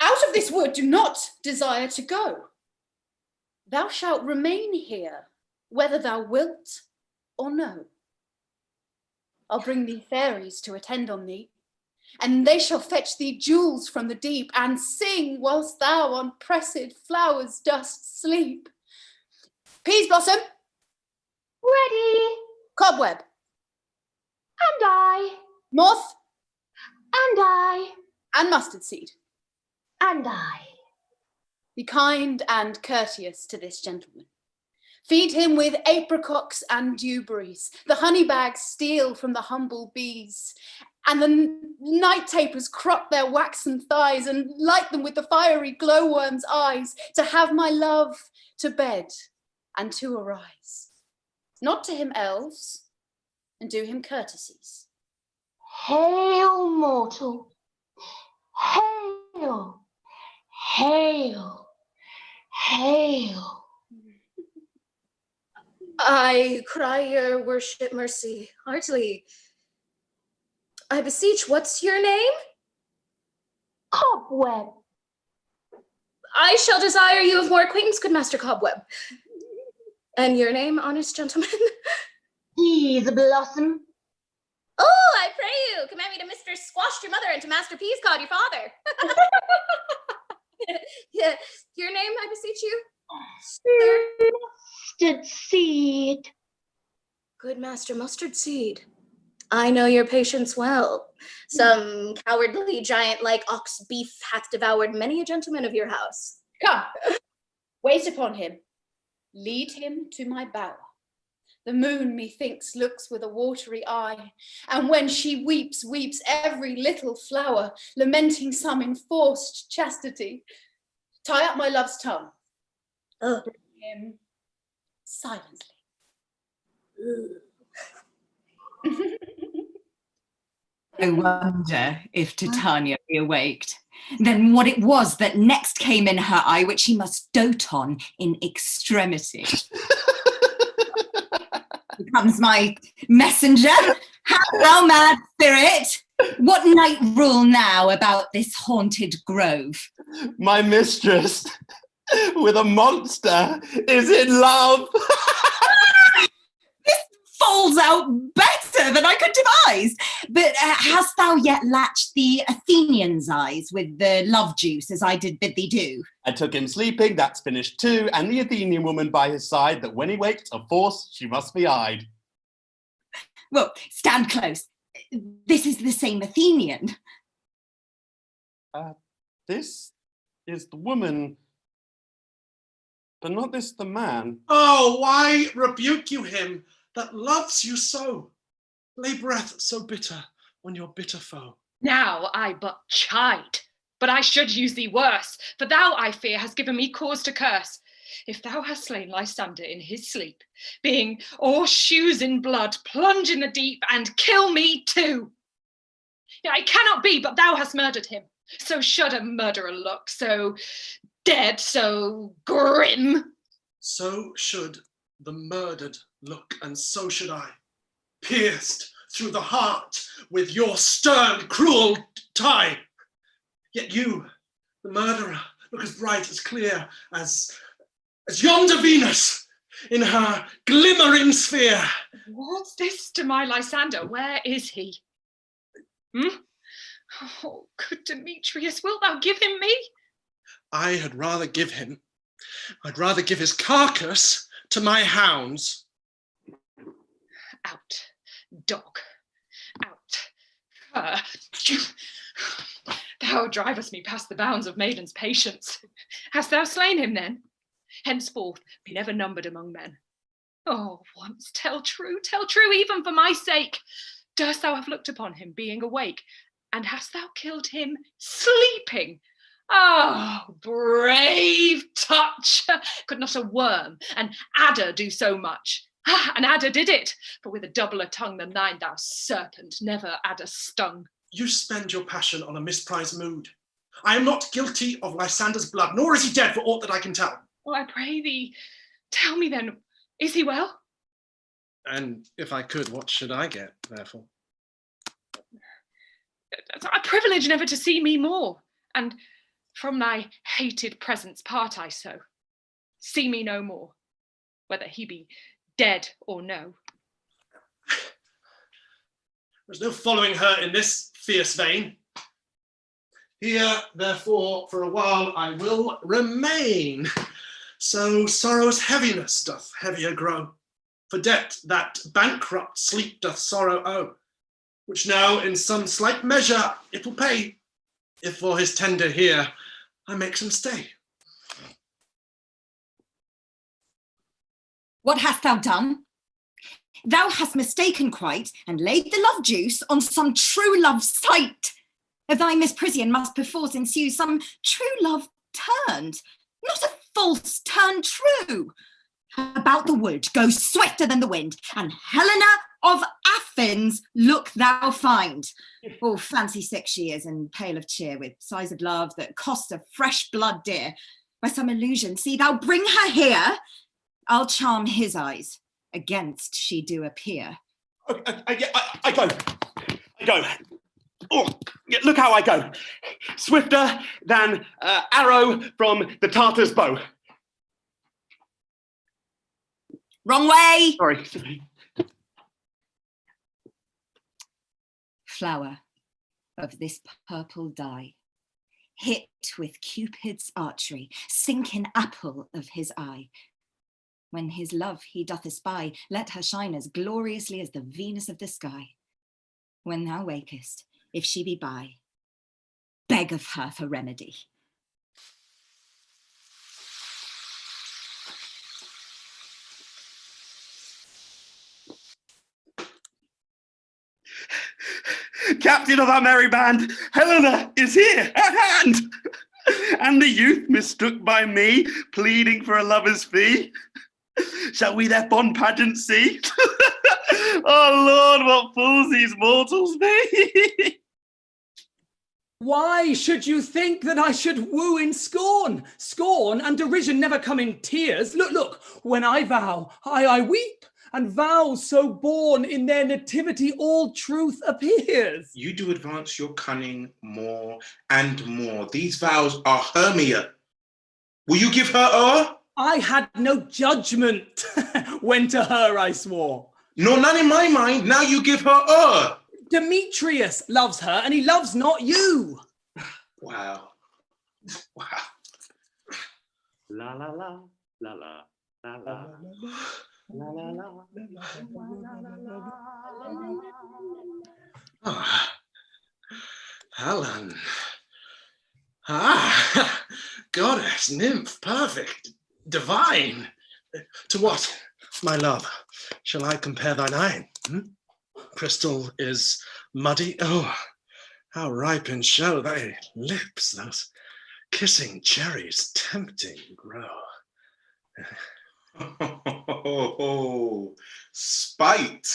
Out of this wood do not desire to go. Thou shalt remain here, whether thou wilt or no. I'll bring thee fairies to attend on thee, And they shall fetch thee jewels from the deep, and sing whilst thou on pressed flowers dost sleep. Peas blossom. Ready. Cobweb. And I. Moth. And I. And mustard seed. And I. Be kind and courteous to this gentleman. Feed him with apricots and dewberries. The honey bags steal from the humble bees. And the night tapers crop their waxen thighs and light them with the fiery glowworm's eyes, to have my love to bed and to arise. Nod to him, elves, and do him courtesies. Hail, mortal. Hail. Hail. Hail. I cry your worship mercy heartily. I beseech, what's your name? Cobweb. I shall desire you of more acquaintance, good Master Cobweb. And your name, honest gentleman? Peas blossom. Oh, I pray you, commend me to Mr. Squashed your mother and to Master Peascod your father. Yeah, your name, I beseech you? Mustard seed. Good Master Mustard Seed. I know your patience well. Some cowardly giant like ox beef hath devoured many a gentleman of your house. Come, wait upon him. Lead him to my bower. The moon, methinks, looks with a watery eye, and when she weeps, weeps every little flower, lamenting some enforced chastity. Tie up my love's tongue. Bring him silently. I wonder if Titania be awaked. Then what it was that next came in her eye, which she must dote on in extremity. Becomes my messenger. How, mad spirit? What night rule now about this haunted grove? My mistress with a monster is in love. Falls out better than I could devise. But hast thou yet latched the Athenian's eyes with the love juice, as I did bid thee do? I took him sleeping, that's finished too, and the Athenian woman by his side, that when he waked, of force she must be eyed. Well, stand close. This is the same Athenian. This is the woman, but not this the man. Oh, why rebuke you him that loves you so? Lay breath so bitter on your bitter foe. Now I but chide, but I should use thee worse, for thou, I fear, hast given me cause to curse. If thou hast slain Lysander in his sleep, being all shoes in blood, plunge in the deep and kill me too. Yeah, it cannot be, but thou hast murdered him. So should a murderer look, so dead, so grim. So should the murdered look, and so should I, pierced through the heart with your stern, cruel tie. Yet you, the murderer, look as bright, as clear, as yonder Venus in her glimmering sphere. What's this to my Lysander? Where is he? Oh, good Demetrius, wilt thou give him me? I had rather give him. I'd rather give his carcass to my hounds. Out, dog, out. Thou drivest me past the bounds of maiden's patience. Hast thou slain him then? Henceforth be never numbered among men. Oh, once tell true, even for my sake. Durst thou have looked upon him being awake, and hast thou killed him sleeping? Oh, brave touch! Could not a worm, an adder, do so much? An adder did it, for with a doubler tongue than thine, thou serpent, never adder stung. You spend your passion on a misprized mood. I am not guilty of Lysander's blood, nor is he dead for aught that I can tell. Oh, I pray thee, tell me then, is he well? And if I could, what should I get, therefore? A privilege never to see me more, and from thy hated presence part I so. See me no more, whether he be dead or no. There's no following her in this fierce vein. Here, therefore, for a while I will remain. So sorrow's heaviness doth heavier grow, for debt that bankrupt sleep doth sorrow owe, which now in some slight measure it will pay, if for his tender here I make some stay. What hast thou done? Thou hast mistaken quite, and laid the love juice on some true love sight. Of thy misprision must perforce ensue some true love turned, not a false turn true. About the wood go swifter than the wind, and Helena of Athens look thou find. Oh, fancy sick she is, and pale of cheer, with sighs of love that cost of fresh blood dear. By some illusion, see thou bring her here, I'll charm his eyes, against she do appear. I go. Oh, look how I go. Swifter than arrow from the Tartar's bow. Wrong way. Sorry. Flower of this purple dye, hit with Cupid's archery, sink in apple of his eye. When his love he doth espy, let her shine as gloriously as the Venus of the sky. When thou wakest, if she be by, beg of her for remedy. Captain of our merry band, Helena is here at hand. And the youth mistook by me, pleading for a lover's fee. Shall we their fond pageant see? Oh Lord, what fools these mortals be! Why should you think that I should woo in scorn? Scorn and derision never come in tears. Look, when I vow, I weep, and vows so born in their nativity all truth appears. You do advance your cunning more and more. These vows are Hermia. Will you give her o'er? I had no judgment when to her I swore. Nor none in my mind, now you give her o'er. Demetrius loves her, and he loves not you. Wow. La la la, la la, la la. La, la, la. Ah, Helen. Goddess, nymph, perfect, divine. To what, my love, shall I compare thine eye? Crystal is muddy. Oh, how ripe in show thy lips, those kissing cherries tempting grow. Oh, spite.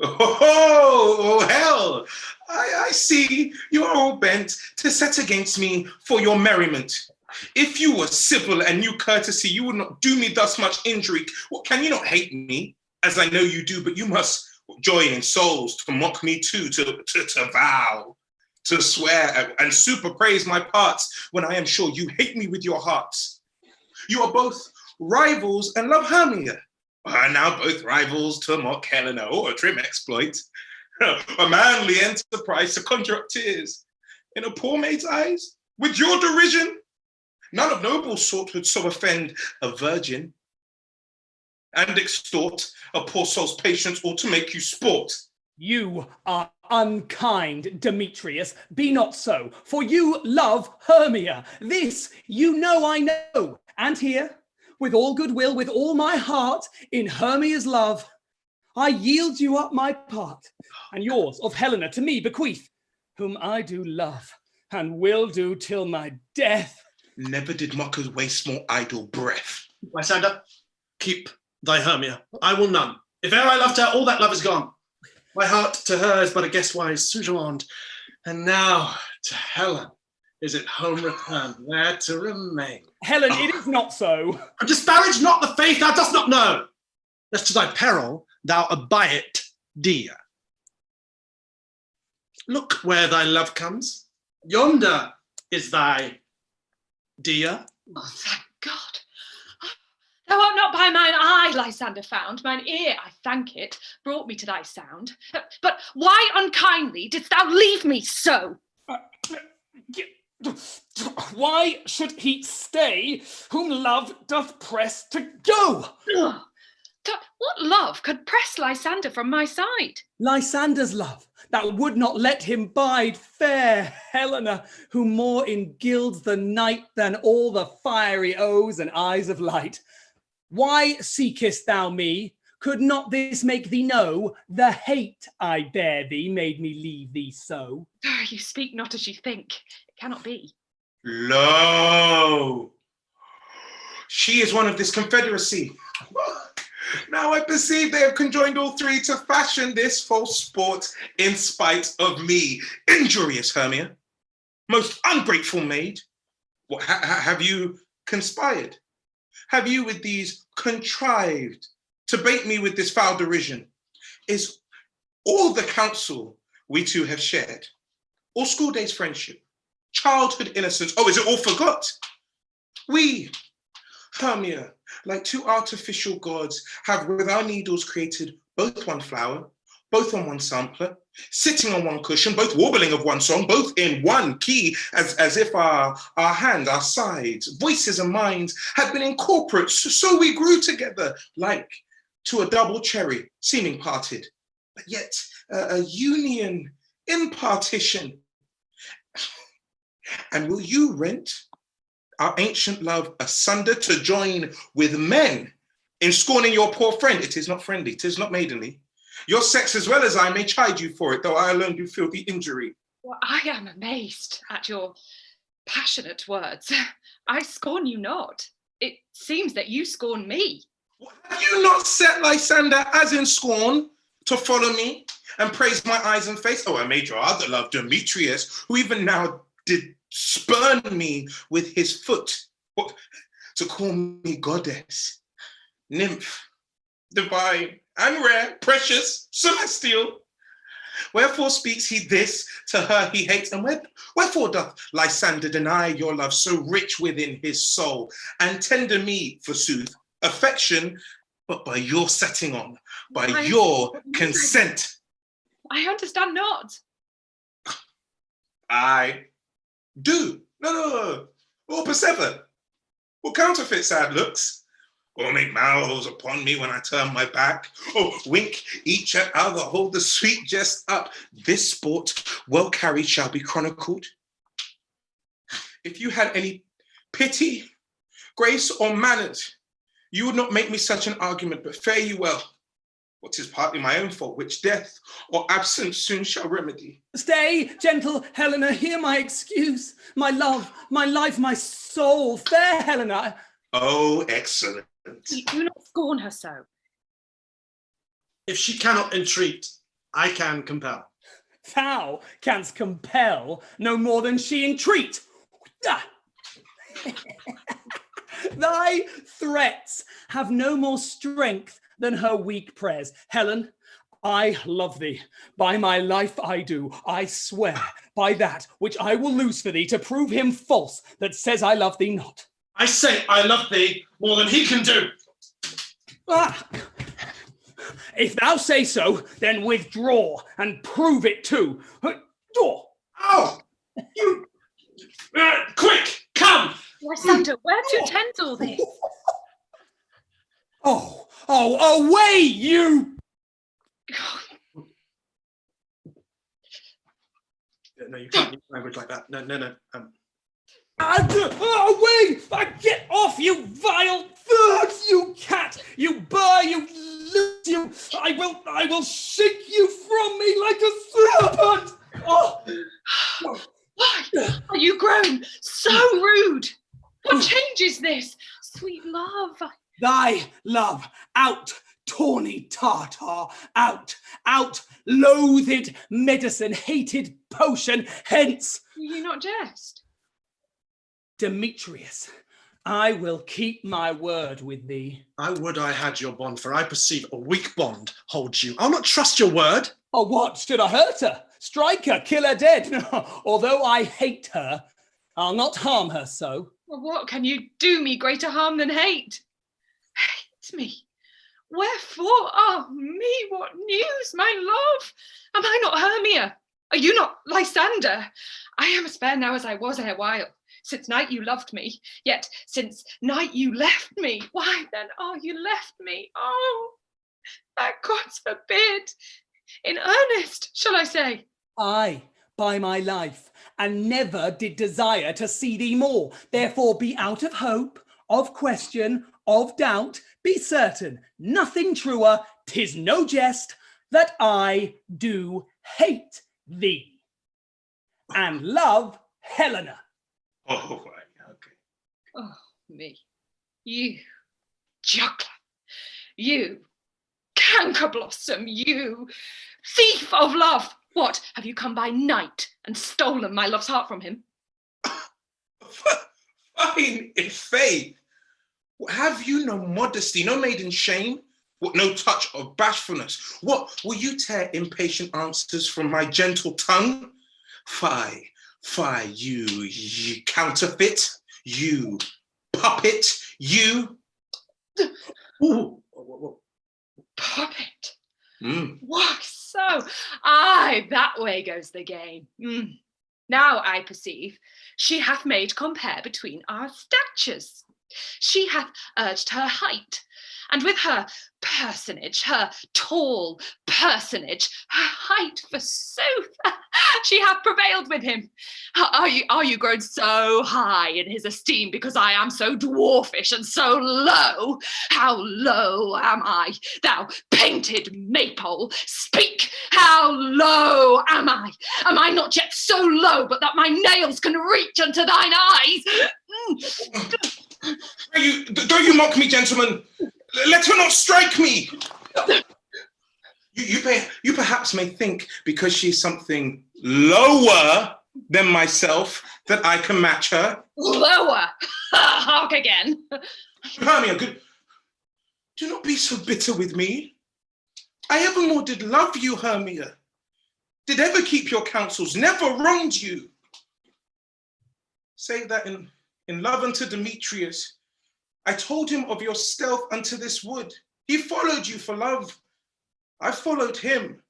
Oh, hell. I see you are all bent to set against me for your merriment. If you were civil and knew courtesy, you would not do me thus much injury. Well, can you not hate me, as I know you do, but you must join in souls to mock me too, to vow, to swear, and super praise my parts when I am sure you hate me with your hearts. You are both rivals and love Hermia. Are now both rivals to mock Helena, or a trim exploit. A manly enterprise to conjure up tears in a poor maid's eyes. With your derision, none of noble sort would so offend a virgin and extort a poor soul's patience, or to make you sport. You are unkind, Demetrius. Be not so, for you love Hermia. This you know I know. And here, with all goodwill, with all my heart, in Hermia's love, I yield you up my part, and yours of Helena to me bequeath, whom I do love, and will do till my death. Never did mockers waste more idle breath. Lysander, keep thy Hermia. I will none. If e'er I loved her, all that love is gone. My heart to her is but a guest-wise sojourned, and now to Helen is it home returned, there to remain. Helen, it is not so. Disparage not the faith thou dost not know, lest to thy peril thou abide it, dear. Look where thy love comes. Yonder is thy dear. Oh, thank God. Thou art not by mine eye, Lysander found, mine ear, I thank it, brought me to thy sound. But why unkindly didst thou leave me so? Why should he stay whom love doth press to go? Ugh. What love could press Lysander from my side? Lysander's love, that would not let him bide, fair Helena, who more engilds the night than all the fiery O's and eyes of light. Why seekest thou me? Could not this make thee know the hate I bear thee made me leave thee so? You speak not as you think. It cannot be. Lo! She is one of this confederacy. Now I perceive they have conjoined all three to fashion this false sport in spite of me. Injurious Hermia, most ungrateful maid. What, have you conspired? Have you with these contrived to bait me with this foul derision? Is all the counsel we two have shared, all school days friendship, childhood innocence, oh, is it all forgot? We, Hermia, like two artificial gods, have with our needles created both one flower, both on one sampler, sitting on one cushion, both warbling of one song, both in one key, as if our hand, our sides, voices and minds had been incorporate, so we grew together, like to a double cherry, seeming parted, but yet a union in partition. And will you rent our ancient love asunder to join with men in scorning your poor friend? It is not friendly, 'tis not maidenly. Your sex as well as I may chide you for it, though I alone do feel the injury. Well, I am amazed at your passionate words. I scorn you not. It seems that you scorn me. Have you not set Lysander as in scorn to follow me and praise my eyes and face? Oh, I made your other love, Demetrius, who even now did spurn me with his foot. What, to call me goddess, nymph, divine, and rare, precious, celestial. Wherefore speaks he this to her he hates, and wherefore doth Lysander deny your love so rich within his soul, and tender me, forsooth, affection, but by your setting on, by your consent? I understand not. I do. No. Or persever. Or counterfeit sad looks. Or make mouths upon me when I turn my back. Or wink each at other, hold the sweet jest up. This sport, well carried, shall be chronicled. If you had any pity, grace, or manners, you would not make me such an argument, but fare you well. What is partly my own fault, which death or absence soon shall remedy. Stay, gentle Helena, hear my excuse. My love, my life, my soul, fair Helena. Oh, excellent. Do not scorn her so. If she cannot entreat, I can compel. Thou canst compel no more than she entreat. Thy threats have no more strength than her weak prayers. Helen, I love thee. By my life I do. I swear by that which I will lose for thee to prove him false that says I love thee not. I say I love thee more than he can do. If thou say so, then withdraw and prove it too. Oh, you... quick, come! Lysander, where to tend all this? Oh, away you! No, you can't use language like that. No. Away! Get off, you vile third, you cat! You burr, you loose, you... I will shake you from me like a serpent! Oh. Why are you grown so rude? What change is this? Sweet love. Thy love, out, tawny Tartar, out, loathed medicine, hated potion, hence. Do you not jest? Demetrius, I will keep my word with thee. I would I had your bond, for I perceive a weak bond holds you. I'll not trust your word. Oh, what? Should I hurt her? Strike her, kill her dead? Although I hate her, I'll not harm her so. Well, what can you do me greater harm than hate? Hate me? Wherefore? Ah, me, what news, my love? Am I not Hermia? Are you not Lysander? I am as fair now as I was ere while. Since night you loved me, yet since night you left me, why then you left me? Oh, that God's forbid. In earnest, shall I say? Aye, by my life, and never did desire to see thee more. Therefore be out of hope, of question, of doubt. Be certain, nothing truer, 'tis no jest, that I do hate thee. And love Helena. Oh, right, okay. Oh, me. You, juggler. You, canker blossom. You, thief of love. What, have you come by night and stolen my love's heart from him? Fine, in faith. Have you no modesty, no maiden shame? What, no touch of bashfulness? What, will you tear impatient answers from my gentle tongue? Fie, you counterfeit, you puppet, you... Ooh. Puppet? Mm. Why so? Aye, that way goes the game. Now I perceive, she hath made compare between our statures. She hath urged her height, and with her personage, her tall personage, her height forsooth, she hath prevailed with him. Are you grown so high in his esteem because I am so dwarfish and so low? How low am I, thou painted maypole? Speak, how low am I? Am I not yet so low but that my nails can reach unto thine eyes? Don't you mock me, gentlemen. Let her not strike me. You perhaps may think because she's something lower than myself that I can match her. Lower? Hark again. Hermia, do not be so bitter with me. I evermore did love you, Hermia. Did ever keep your counsels, never wronged you. Save that in love unto Demetrius, I told him of your stealth unto this wood. He followed you for love. I followed him.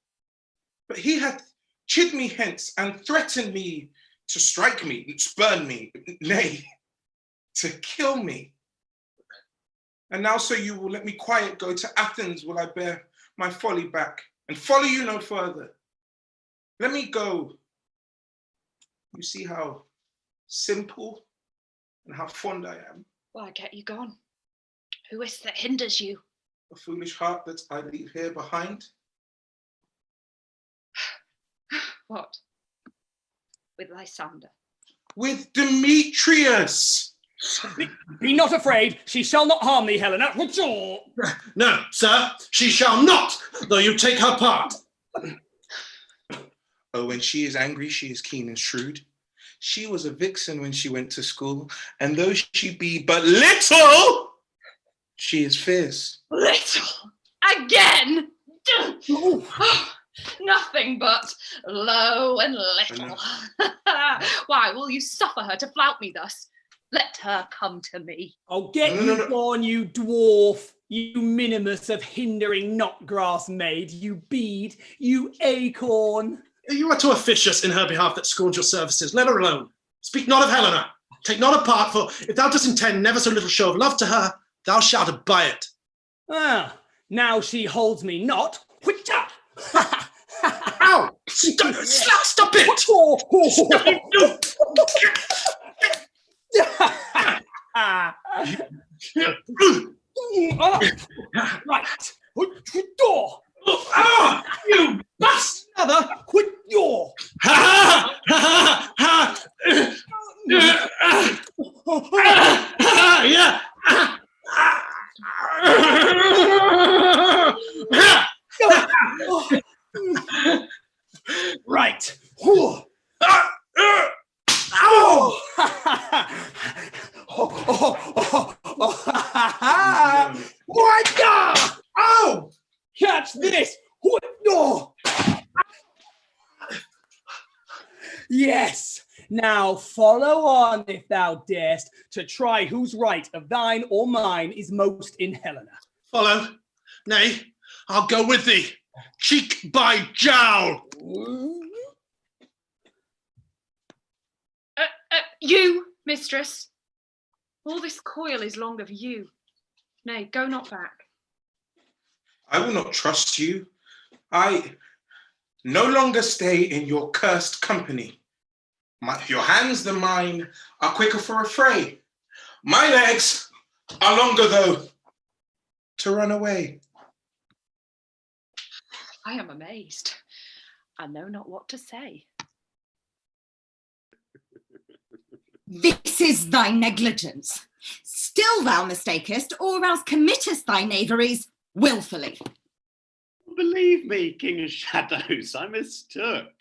But he hath chid me hence and threatened me to strike me, spurn me, nay, to kill me. And now so you will let me quiet go to Athens, will I bear my folly back and follow you no further. Let me go. You see how simple and how fond I am. Why get you gone? Who is that hinders you? A foolish heart that I leave here behind. What? With Lysander? With Demetrius! Be not afraid, she shall not harm thee, Helena. No, sir, she shall not, though you take her part. Oh, when she is angry, she is keen and shrewd. She was a vixen when she went to school, and though she be but little, she is fierce. Little? Again? Nothing but low and little. Why will you suffer her to flout me thus? Let her come to me. Oh, get you gone, you dwarf, you minimus of hindering knot-grass maid, you bead, you acorn. You are too officious in her behalf that scorns your services. Let her alone. Speak not of Helena. Take not a part, for if thou dost intend never so little show of love to her, thou shalt abide it. Ah, now she holds me not. Whittaker! Ow! Stop it! Right. Door. Ah! You bastard! Another. Quit your. Ha ha ha ha! Yeah. Right. What? Oh! Catch this! No! Yes. Now follow on, if thou darest, to try whose right of thine or mine is most in Helena. Follow. Nay, I'll go with thee. Cheek by jowl. Mistress, all this coil is long of you. Nay, go not back. I will not trust you. I no longer stay in your cursed company. Your hands than mine are quicker for a fray. My legs are longer, though, to run away. I am amazed. I know not what to say. This is thy negligence. Still thou mistakest, or else committest thy knaveries wilfully. Believe me, King of Shadows, I mistook.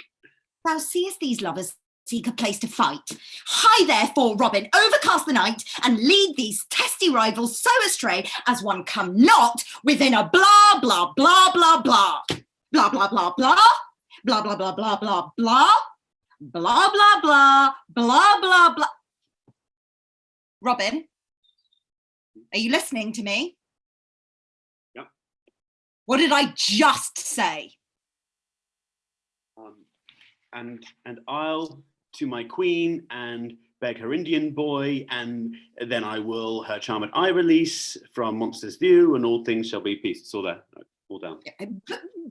Thou seest these lovers seek a place to fight. Hie therefore, Robin, overcast the night, and lead these testy rivals so astray as one come not within a blah, blah, blah, blah, blah. Blah, blah, blah, blah. Blah, blah, blah, blah, blah, blah. Blah, blah, blah, blah, blah, blah. Robin, are you listening to me? Yep. What did I just say? And I'll to my queen and beg her Indian boy, and then I will her charmed eye release from Monster's View, and all things shall be peace. It's all there, all down.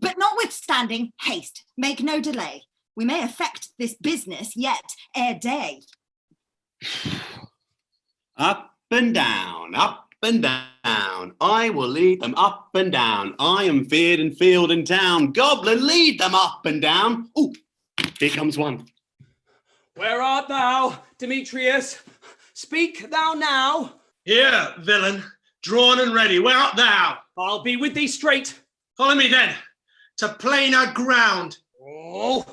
But notwithstanding haste, make no delay. We may effect this business yet ere day. Up and down, up and down. I will lead them up and down. I am feared in field and town. Goblin, lead them up and down. Ooh, here comes one. Where art thou, Demetrius? Speak thou now. Here, villain, drawn and ready. Where art thou? I'll be with thee straight. Follow me then, to plainer ground. Oh.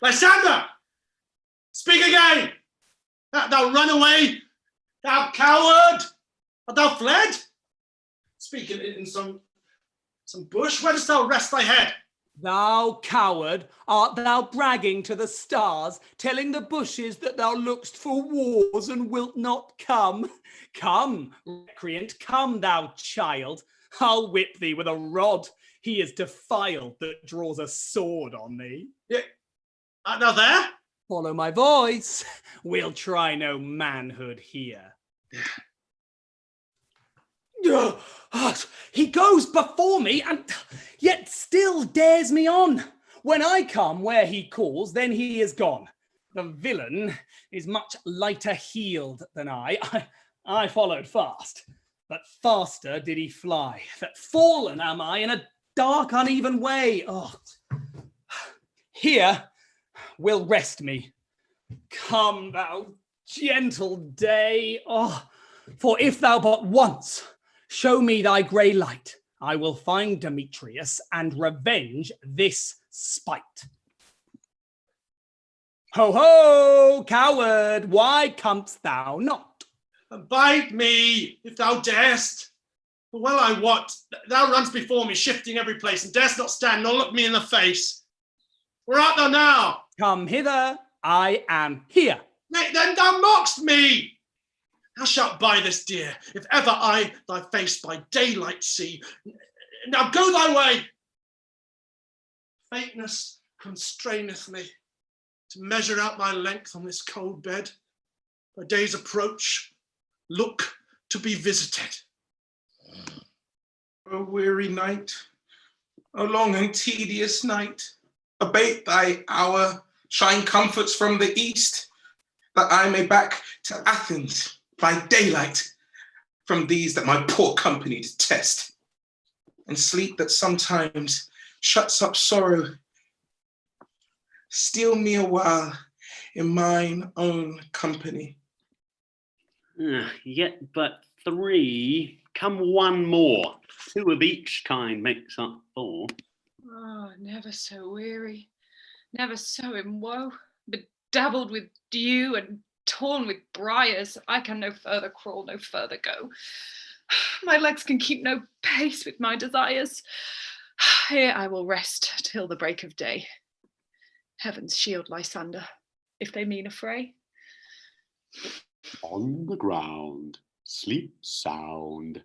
Lysander! Speak again! Art thou run away? Thou coward! Art thou fled? Speak in some bush. Where dost thou rest thy head? Thou coward, art thou bragging to the stars, telling the bushes that thou look'st for wars and wilt not come? Come, recreant, come, thou child. I'll whip thee with a rod. He is defiled that draws a sword on thee. Yeah. Art thou there? Follow my voice. We'll try no manhood here. He goes before me and yet still dares me on. When I come where he calls, then he is gone. The villain is much lighter heeled than I. I followed fast, but faster did he fly. That fallen am I in a dark, uneven way. Oh, here will rest me. Come, thou gentle day. Oh, for if thou but once show me thy grey light, I will find Demetrius and revenge this spite. Ho, ho, coward, why comest thou not? Abide me, if thou darest. For well I wot, thou runnest before me, shifting every place, and darest not stand, nor look me in the face. Where art thou now? Come hither, I am here. Nay, then thou mockst me. Thou shalt buy this dear, if ever I thy face by daylight see. Now go thy way. Faintness constraineth me to measure out my length on this cold bed. By day's approach, look to be visited. O weary night, O long and tedious night, abate thy hour, shine comforts from the east, that I may back to Athens by daylight from these that my poor company detest, and sleep that sometimes shuts up sorrow, steal me a while in mine own company. Yet but 3, come one more. 2 of each kind makes up 4. Oh, never so weary, never so in woe, bedabbled with dew and torn with briars. I can no further crawl, no further go. My legs can keep no pace with my desires. Here I will rest till the break of day. Heavens shield Lysander, if they mean a fray. On the ground, sleep sound,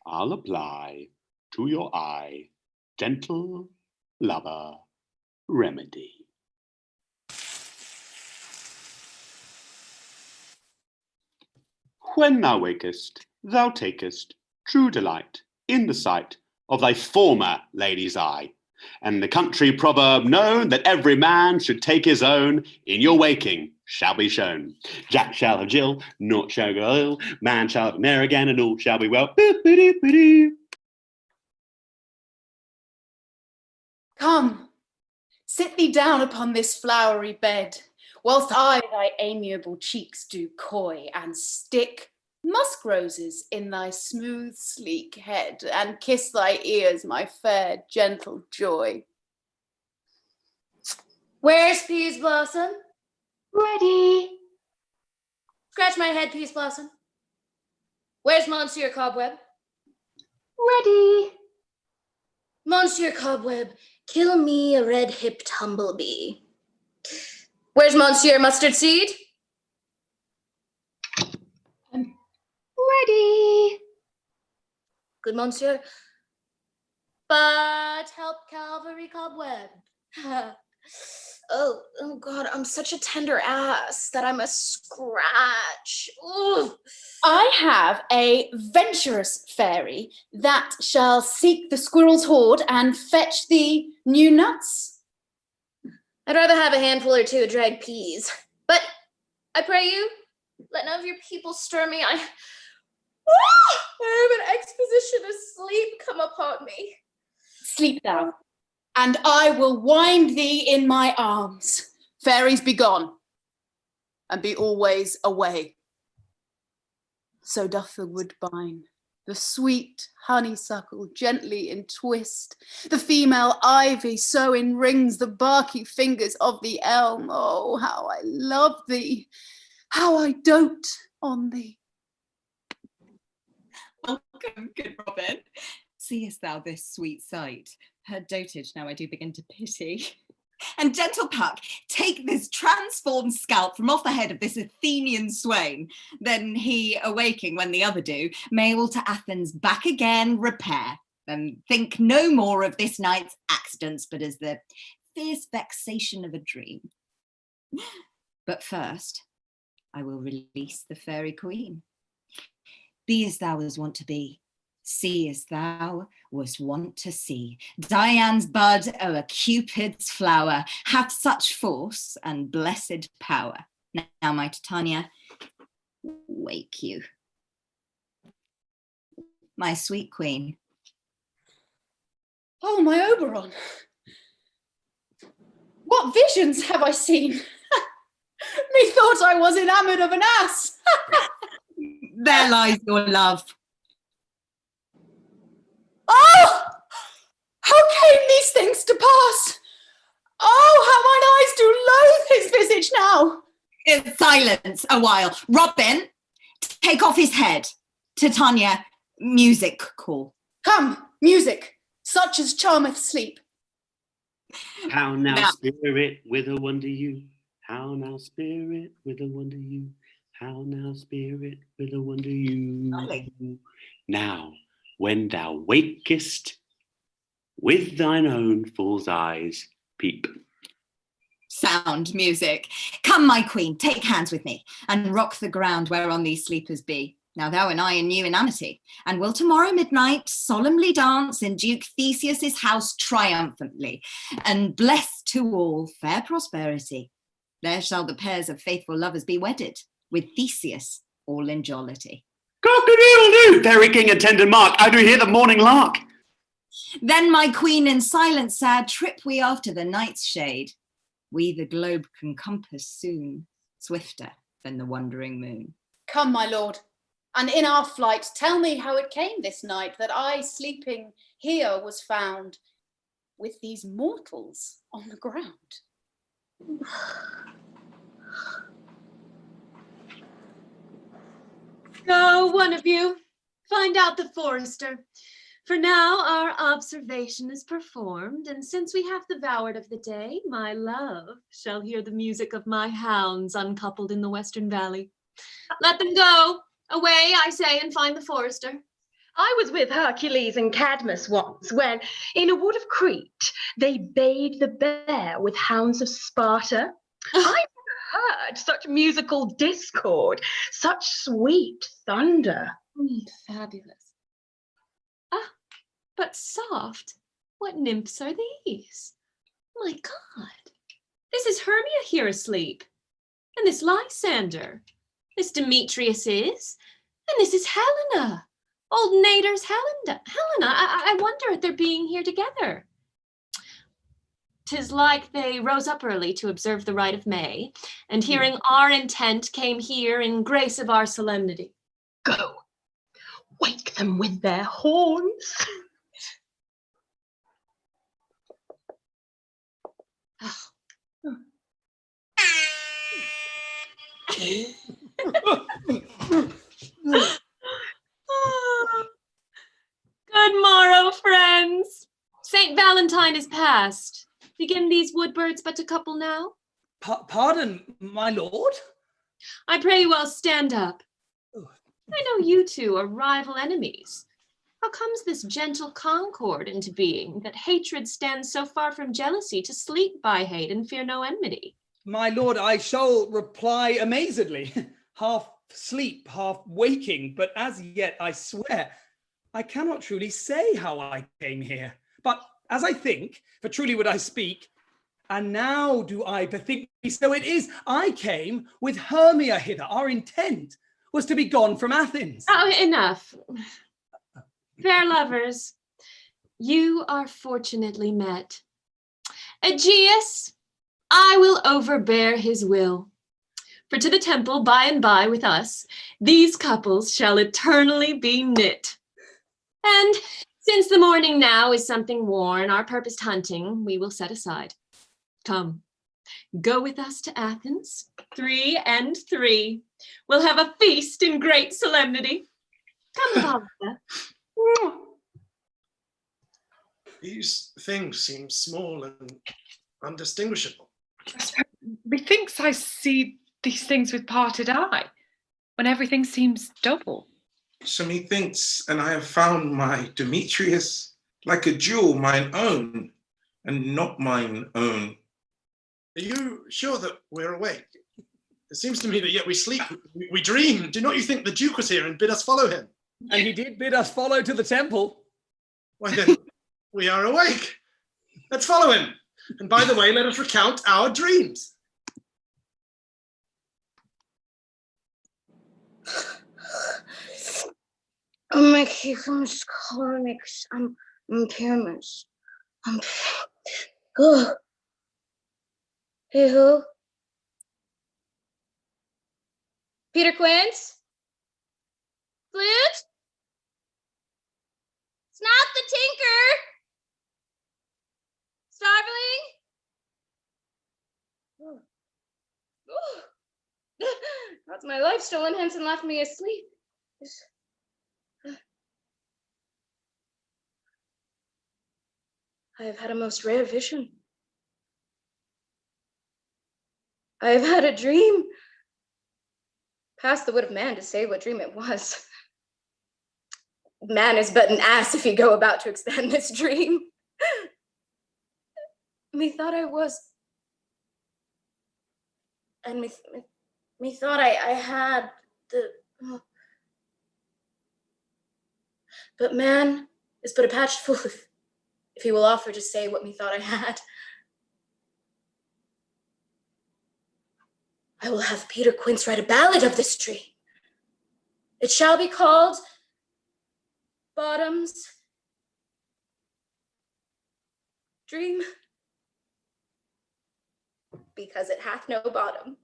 I'll apply to your eye gentle lover remedy. When thou wakest, thou takest true delight in the sight of thy former lady's eye, and the country proverb known that every man should take his own in your waking shall be shown. Jack shall have Jill, naught shall go ill, man shall have mare again, and all shall be well. Come, sit thee down upon this flowery bed, whilst I thy amiable cheeks do coy, and stick musk roses in thy smooth, sleek head, and kiss thy ears, my fair, gentle joy. Where's Peas Blossom? Ready. Scratch my head, Peas Blossom. Where's Monsieur Cobweb? Ready. Monsieur Cobweb, kill me a red-hipped humblebee. Where's Monsieur Mustard Seed? Ready. Good, Monsieur. But help Calvary Cobweb. Oh God, I'm such a tender ass that I must scratch. Ooh. I have a venturous fairy that shall seek the squirrel's hoard and fetch thee new nuts. I'd rather have a handful or two of dried peas. But I pray you, let none of your people stir me. I have an exposition of sleep come upon me. Sleep thou, and I will wind thee in my arms. Fairies, be gone, and be always away. So doth the woodbine, the sweet honeysuckle gently entwist, the female ivy so enrings the barky fingers of the elm. Oh, how I love thee, how I dote on thee. Welcome, good Robin. Seest thou this sweet sight? Her dotage now I do begin to pity. And gentle Puck, take this transformed scalp from off the head of this Athenian swain. Then he, awaking when the other do, may all to Athens back again repair. Then think no more of this night's accidents, but as the fierce vexation of a dream. But first, I will release the fairy queen. Be as thou was wont to be. See as thou wast wont to see. Dian's bud o'er Cupid's flower hath such force and blessed power. Now, my Titania, wake you. My sweet queen. Oh, my Oberon. What visions have I seen? Methought I was enamoured of an ass. There lies your love. Oh, how came these things to pass? Oh, how mine eyes do loathe his visage now. Silence a while. Robin, take off his head. Titania, music call. Come, music, such as charmeth sleep. How now, spirit, whither wander you? How now, spirit, whither wander you? How now, spirit, whither wander you? Now, when thou wakest, with thine own fool's eyes peep. Sound music. Come, my queen, take hands with me, and rock the ground whereon these sleepers be. Now thou and I in new amity, and will tomorrow midnight solemnly dance in Duke Theseus's house triumphantly, and bless to all fair prosperity. There shall the pairs of faithful lovers be wedded, with Theseus all in jollity. Cock-a-doodle-doo, fairy king and tender Mark, I do hear the morning lark. Then, my queen, in silent sad trip we after the night's shade. We the globe can compass soon, swifter than the wandering moon. Come, my lord, and in our flight tell me how it came this night that I, sleeping here, was found with these mortals on the ground. Go, one of you, find out the forester. For now our observation is performed, and since we have the voward of the day, my love shall hear the music of my hounds uncoupled in the western valley. Let them go. Away, I say, and find the forester. I was with Hercules and Cadmus once, when, in a wood of Crete, they bayed the bear with hounds of Sparta. I never such musical discord, such sweet thunder. Fabulous. Ah, but soft, what nymphs are these? My God, this is Hermia here asleep, and this Lysander, this Demetrius is, and this is Helena, old Nader's Helena. I wonder at their being here together. 'Tis like they rose up early to observe the rite of May, and hearing our intent came here in grace of our solemnity. Go, wake them with their horns. Good morrow, friends. St. Valentine is past. Begin these woodbirds but a couple now? Pardon, my lord? I pray you all stand up. I know you two are rival enemies. How comes this gentle concord into being, that hatred stands so far from jealousy to sleep by hate and fear no enmity? My lord, I shall reply amazedly, half sleep, half waking, but as yet, I swear, I cannot truly say how I came here. But as I think, for truly would I speak, and now do I bethink me, so it is, I came with Hermia hither. Our intent was to be gone from Athens. Oh, enough. Fair lovers, you are fortunately met. Aegeus, I will overbear his will. For to the temple by and by with us, these couples shall eternally be knit. And since the morning now is something worn, our purposed hunting we will set aside. Come, go with us to Athens, 3 and 3. We'll have a feast in great solemnity. Come, Papa. These things seem small and undistinguishable. Methinks I see these things with parted eye, when everything seems double. So methinks, and I have found my Demetrius like a jewel mine own, and not mine own. Are you sure that we're awake? It seems to me that yet we sleep, we dream. Do not you think the Duke was here and bid us follow him? And he did bid us follow to the temple. Why then, we are awake. Let's follow him. And by the way, let us recount our dreams. I'm Kingdom's comics. I'm pyramids. Go. Hey who? Peter Quince? Flute? It's not the tinker. Starveling? That's my life stolen hence and left me asleep. I have had a most rare vision. I have had a dream. Past the wit of man to say what dream it was. Man is but an ass if he go about to expand this dream. Methought I was, and methought I had the, but man is but a patched fool if he will offer to say what methought I had. I will have Peter Quince write a ballad of this dream. It shall be called Bottom's Dream, because it hath no bottom.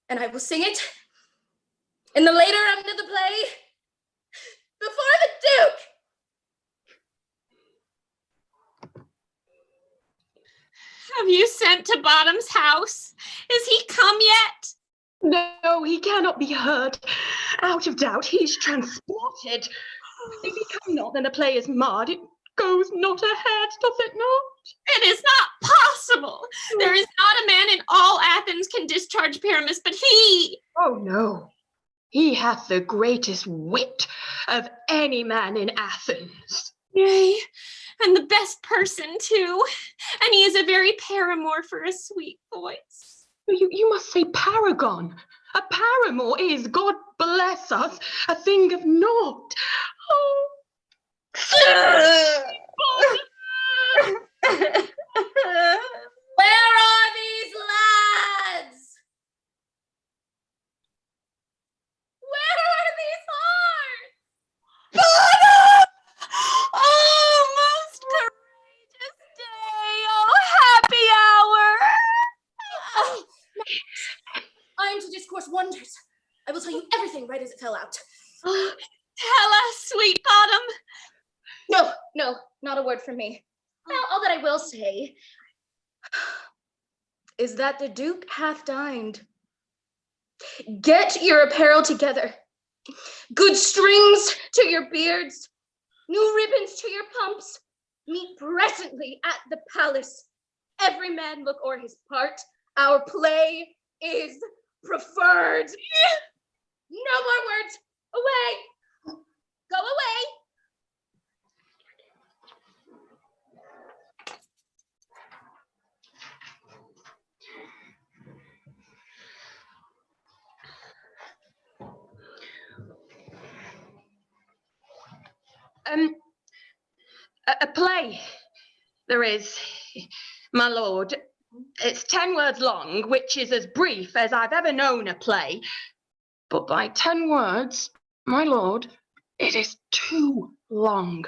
And I will sing it in the later end of the play before the Duke. Have you sent to Bottom's house? Is he come yet? No, he cannot be heard. Out of doubt, he's transported. If he come not, then the play is marred. It goes not ahead, doth it not? It is not possible. There is not a man in all Athens can discharge Pyramus, but he. Oh, no. He hath the greatest wit of any man in Athens. Yea, and the best person too. And he is a very paramour for a sweet voice. You must say paragon. A paramour is, God bless us, a thing of naught. Oh. Where are these lads? Where are these hearts? Bottom! Oh, most courageous day! Oh, happy hour! Oh, I am to discourse wonders. I will tell you everything right as it fell out. Oh, tell us, sweet Bottom. No, not a word from me. All that I will say is that the Duke hath dined. Get your apparel together. Good strings to your beards, new ribbons to your pumps. Meet presently at the palace. Every man look o'er his part. Our play is preferred. No more words. Away. Go away. A play there is, my lord. It's 10 words long, which is as brief as I've ever known a play. But by 10 words, my lord, it is too long.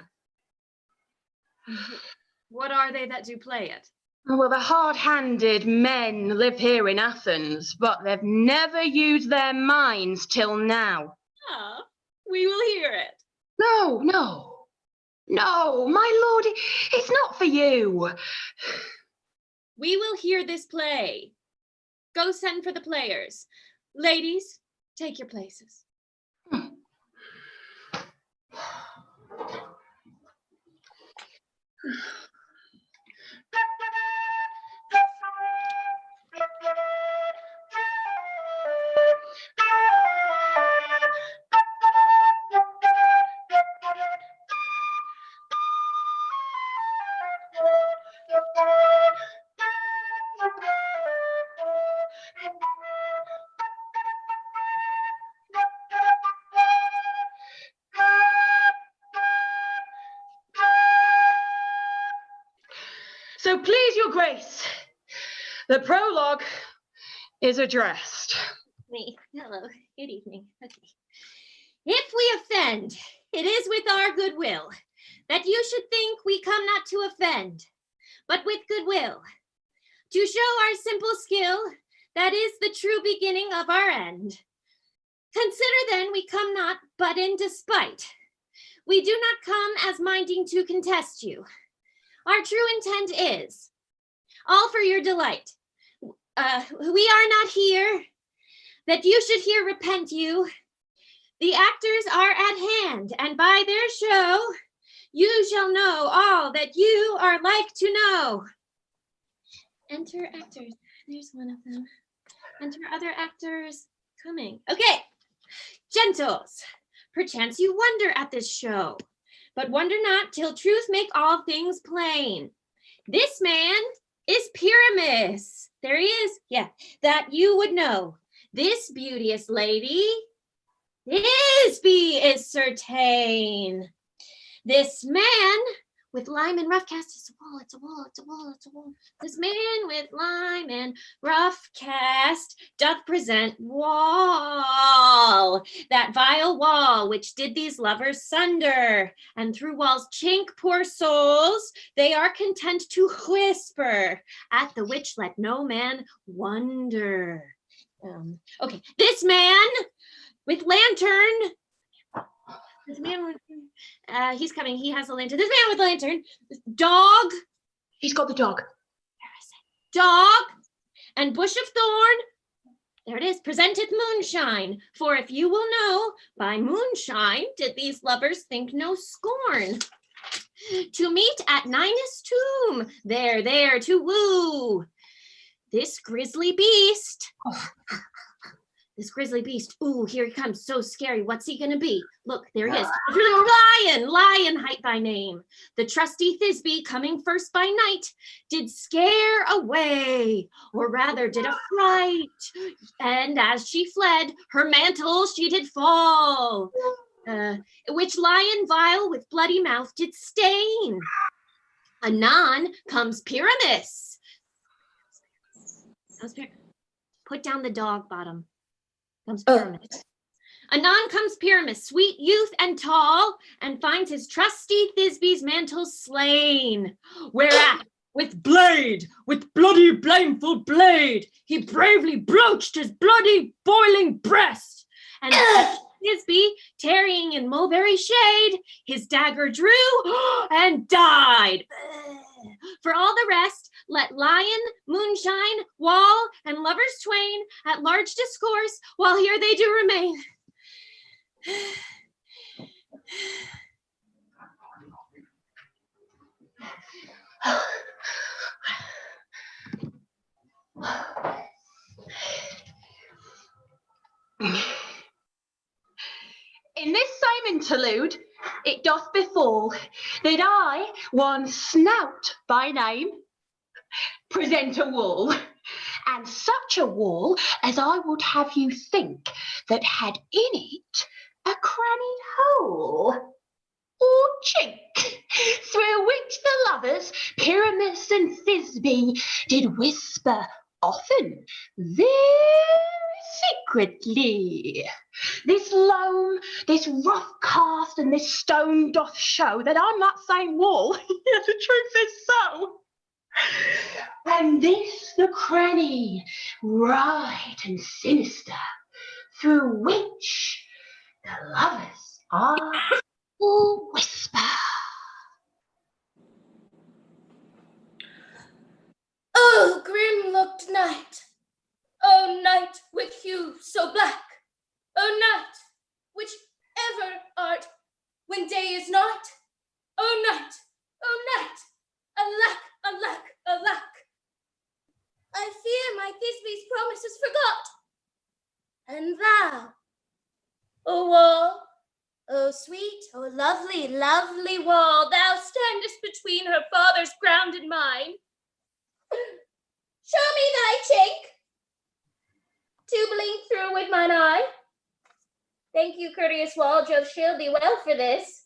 What are they that do play it? Well, the hard-handed men live here in Athens, but they've never used their minds till now. Ah, we will hear it. No, my lord, it's not for you. We will hear this play. Go send for the players. Ladies, take your places. So please your grace, the prologue is addressed. Me. Hello. Good evening. Okay. If we offend, it is with our goodwill, that you should think we come not to offend, but with goodwill, to show our simple skill, that is the true beginning of our end. Consider then we come not but in despite. We do not come as minding to contest you. Our true intent is, all for your delight. We are not here, that you should here repent you. The actors are at hand, and by their show, you shall know all that you are like to know. Enter actors. There's one of them. Enter other actors coming. Okay, gentles, perchance you wonder at this show, but wonder not till truth make all things plain. This man is Pyramus. There he is. Yeah, that you would know. This beauteous lady, Thisbe is certain. This man with lime and rough cast, it's a wall, it's a wall, it's a wall, it's a wall. This man with lime and rough cast doth present wall, that vile wall which did these lovers sunder, and through wall's chink, poor souls, they are content to whisper, at the which let no man wonder. Okay, this man with lantern. This man with, he's coming. He has a lantern. This man with lantern. This dog. He's got the dog. Dog and bush of thorn. There it is. Presenteth moonshine. For if you will know, by moonshine did these lovers think no scorn. To meet at Ninus' tomb, there to woo. This grisly beast. This grisly beast, ooh, here he comes, so scary. What's he gonna be? Look, there he is. It's really a lion hight by name. The trusty Thisbe, coming first by night, did scare away, or rather did affright. And as she fled, her mantle she did fall, which lion vile with bloody mouth did stain. Anon comes Pyramus. Put down the dog bottom. Comes Pyramus. Anon comes Pyramus, sweet youth and tall, and finds his trusty Thisbe's mantle slain. Whereat, with bloody blameful blade, he bravely broached his bloody boiling breast, and Thisbe, tarrying in mulberry shade, his dagger drew and died. For all the rest, let lion, moonshine, wall, and lovers twain at large discourse, while here they do remain. In this same interlude, it doth befall that I, one Snout by name, present a wall, and such a wall as I would have you think that had in it a crannied hole or chink, through which the lovers, Pyramus and Thisbe, did whisper often, very secretly. This loam, this rough cast, and this stone doth show that on that same wall, the truth is so. And this the cranny, right and sinister, through which the lovers are will whisper. Oh, grim-looked night! Oh, night with hue so black! Oh, night, which ever art when day is not! Oh, night! Alack, alack, alack! I fear my Thisbe's promises forgot. And thou, O wall, O sweet, O lovely, lovely wall, thou standest between her father's ground and mine. Show me thy chink, to blink through with mine eye. Thank you, courteous wall, Jove shield thee well for this.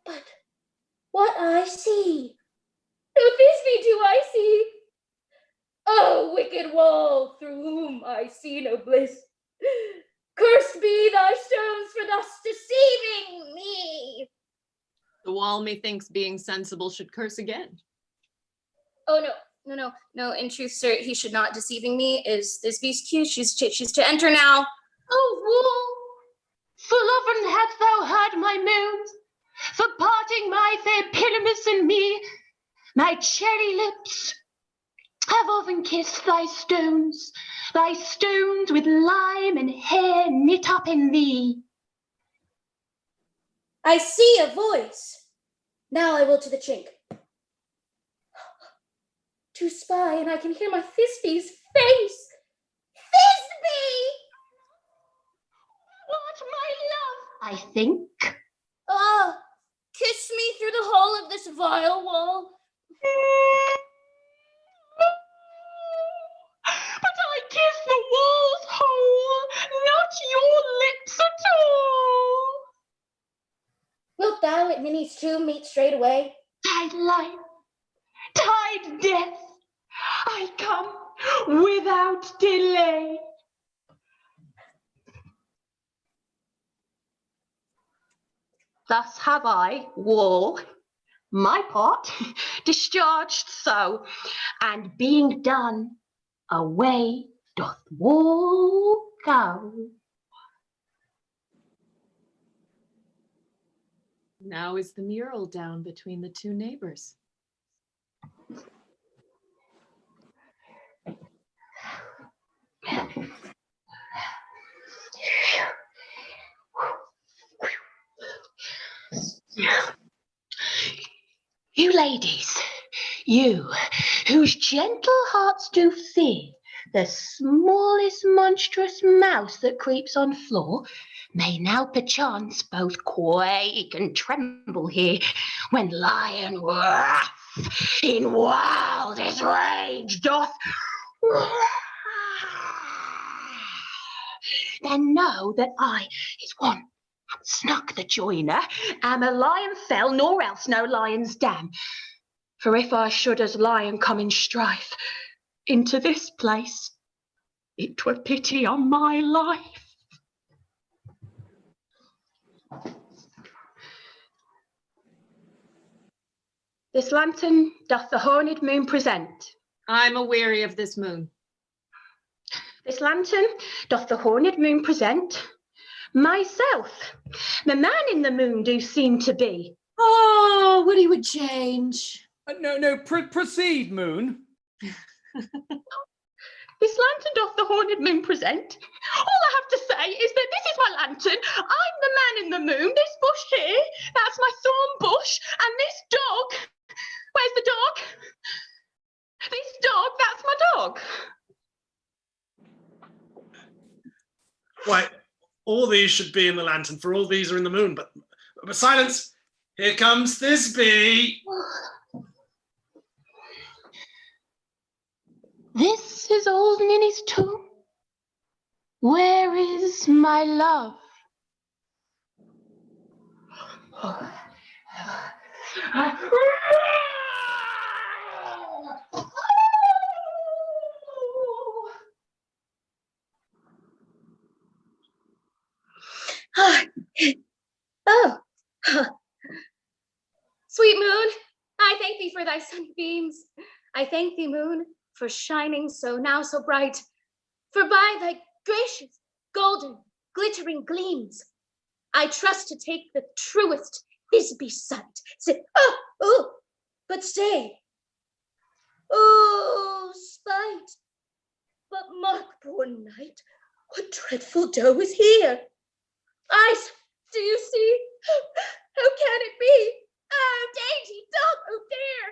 But what I see, no Thisbe do I see. Oh, wicked wall, through whom I see no bliss. Cursed be thy stones for thus deceiving me. The wall methinks being sensible should curse again. Oh, no, in truth, sir, he should not. Deceiving me is Thisbe's cue. She's to enter now. Oh, wall, full often hast thou heard my moans, for parting my fair Pyramus and me. My cherry lips have often kissed thy stones with lime and hair knit up in thee. I see a voice. Now I will to the chink. To spy, and I can hear my Thisbe's face. Thisbe! What, my love, I think. Ah, kiss me through the hole of this vile wall. But I kiss the wall's hole, not your lips at all. Wilt thou at Minnie's tomb meet straightway? Tide life, tide death, I come without delay. Thus have I, wall, my part discharged so, and being done, away doth wall go. Now is the mural down between the two neighbors. You ladies, you whose gentle hearts do fear the smallest monstrous mouse that creeps on floor may now perchance both quake and tremble here when lion wrath in wildest rage doth then know that I, his one, Snuck the joiner, am a lion fell, nor else no lion's dam. For if I should as lion come in strife into this place, it were pity on my life. This lantern doth the horned moon present. I'm aweary of this moon. This lantern doth the horned moon present. Myself, the man in the moon do seem to be. Oh, what he would change. No, proceed, moon. This lantern doth the horned moon present. All I have to say is that this is my lantern. I'm the man in the moon. This bush here, that's my thorn bush. And this dog, where's the dog? This dog, that's my dog. Right, all these should be in the lantern, for all these are in the moon. But silence, here comes Thisbe. This is old Ninny's tomb. Where is my love? Oh, sweet moon, I thank thee for thy sunbeams. I thank thee, moon, for shining so now so bright. For by thy gracious, golden, glittering gleams, I trust to take the truest Thisbe sight. But stay. Oh, spite. But mark, poor knight, what dreadful doe is here? Eyes, do you see? How can it be? Oh, dainty dog, oh dear!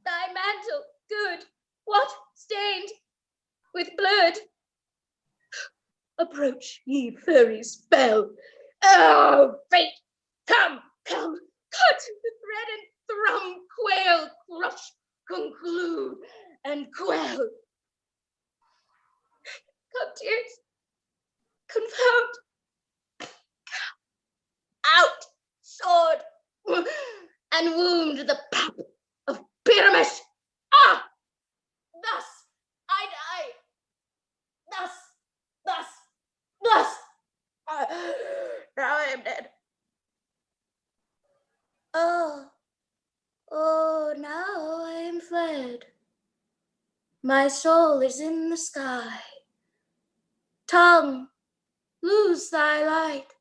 Thy mantle, good, what, stained with blood? Approach, ye furry spell. Oh, fate, come, cut the thread and thrum, quail, crush, conclude, and quell. Come, tears, confound. Out, sword, and wound the pap of Pyramus. Ah! Thus I die. Thus. Now I am dead. Oh, now I am fled. My soul is in the sky. Tongue, lose thy light.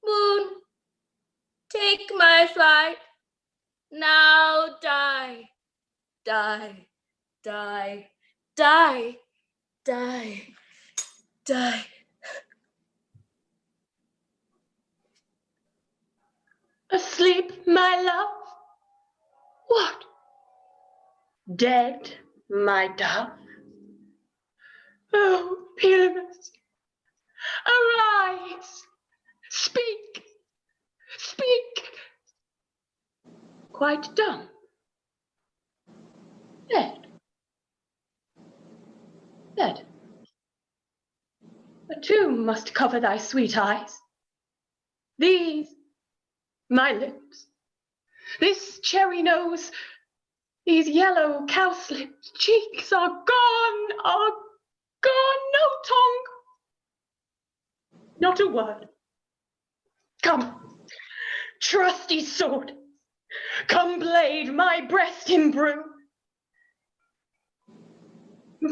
Moon, take my flight. Now die. Asleep, my love? What? Dead, my dove? Oh, Pyramus, arise! Speak! Quite dumb? Dead. A tomb must cover thy sweet eyes. These, my lips. This cherry nose. These yellow cowslips. Cheeks are gone. No tongue. Not a word. Come, trusty sword. Come, blade, my breast imbrue.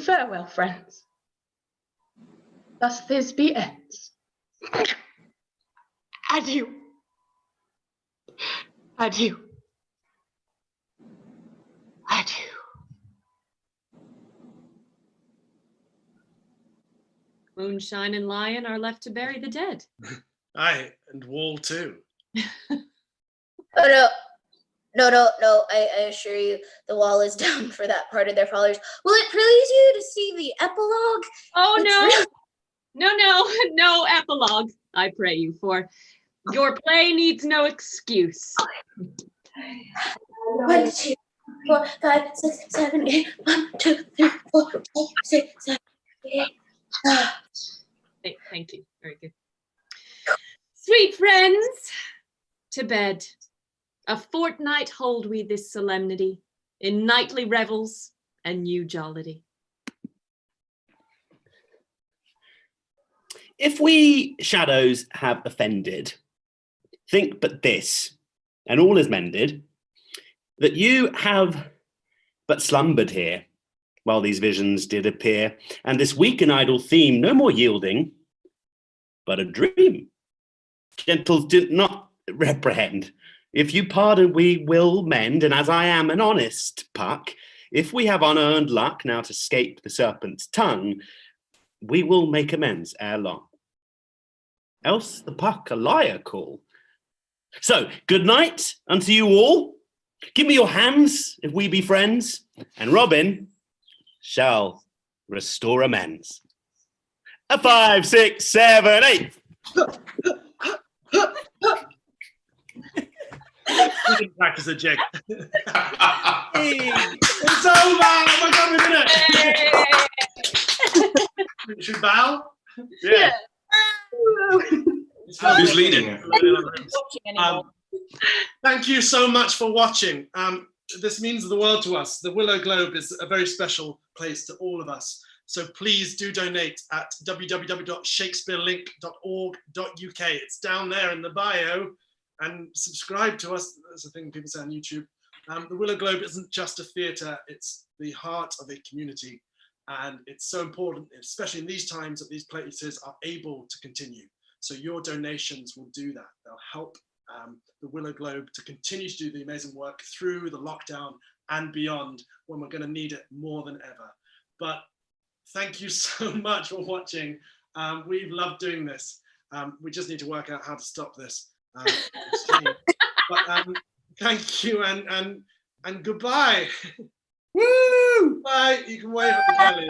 Farewell, friends. Thus Thisbe ends. Adieu. Moonshine and Lion are left to bury the dead. Aye, and Wall too. No, I assure you, the wall is down for that part of their followers. Will it please you to see the epilogue? Oh, It's no epilogue, I pray you, for your play needs no excuse. 1, 2, 4, 5, 6, 7, 8. 1, 2, 3, 4, 5, 6, 7, 8. Thank you. Very good. Sweet friends, to bed. A fortnight hold we this solemnity, in nightly revels and new jollity. If we shadows have offended, think but this, and all is mended, that you have but slumbered here, while these visions did appear, and this weak and idle theme no more yielding, but a dream. Gentles, do not reprehend. If you pardon, we will mend, and as I am an honest Puck, if we have unearned luck now to scape the serpent's tongue, we will make amends ere long. Else the Puck a liar call. So, good night unto you all. Give me your hands, if we be friends, and Robin shall restore amends. A 5, 6, 7, 8. We didn't practice a jig. It's over! Oh my God, we did it! Should we bow? Yeah. Who's leading? Thank you so much for watching. This means the world to us. The Willow Globe is a very special place to all of us. So please do donate at www.shakespearelink.org.uk. It's down there in the bio. And subscribe to us. That's a thing people say on YouTube. The Willow Globe isn't just a theatre, it's the heart of a community. And it's so important, especially in these times, that these places are able to continue. So your donations will do that. They'll help the Willow Globe to continue to do the amazing work through the lockdown and beyond, when we're going to need it more than ever. But thank you so much for watching. We've loved doing this. We just need to work out how to stop this. But thank you and goodbye. Woo! Bye. You can wave at the belly.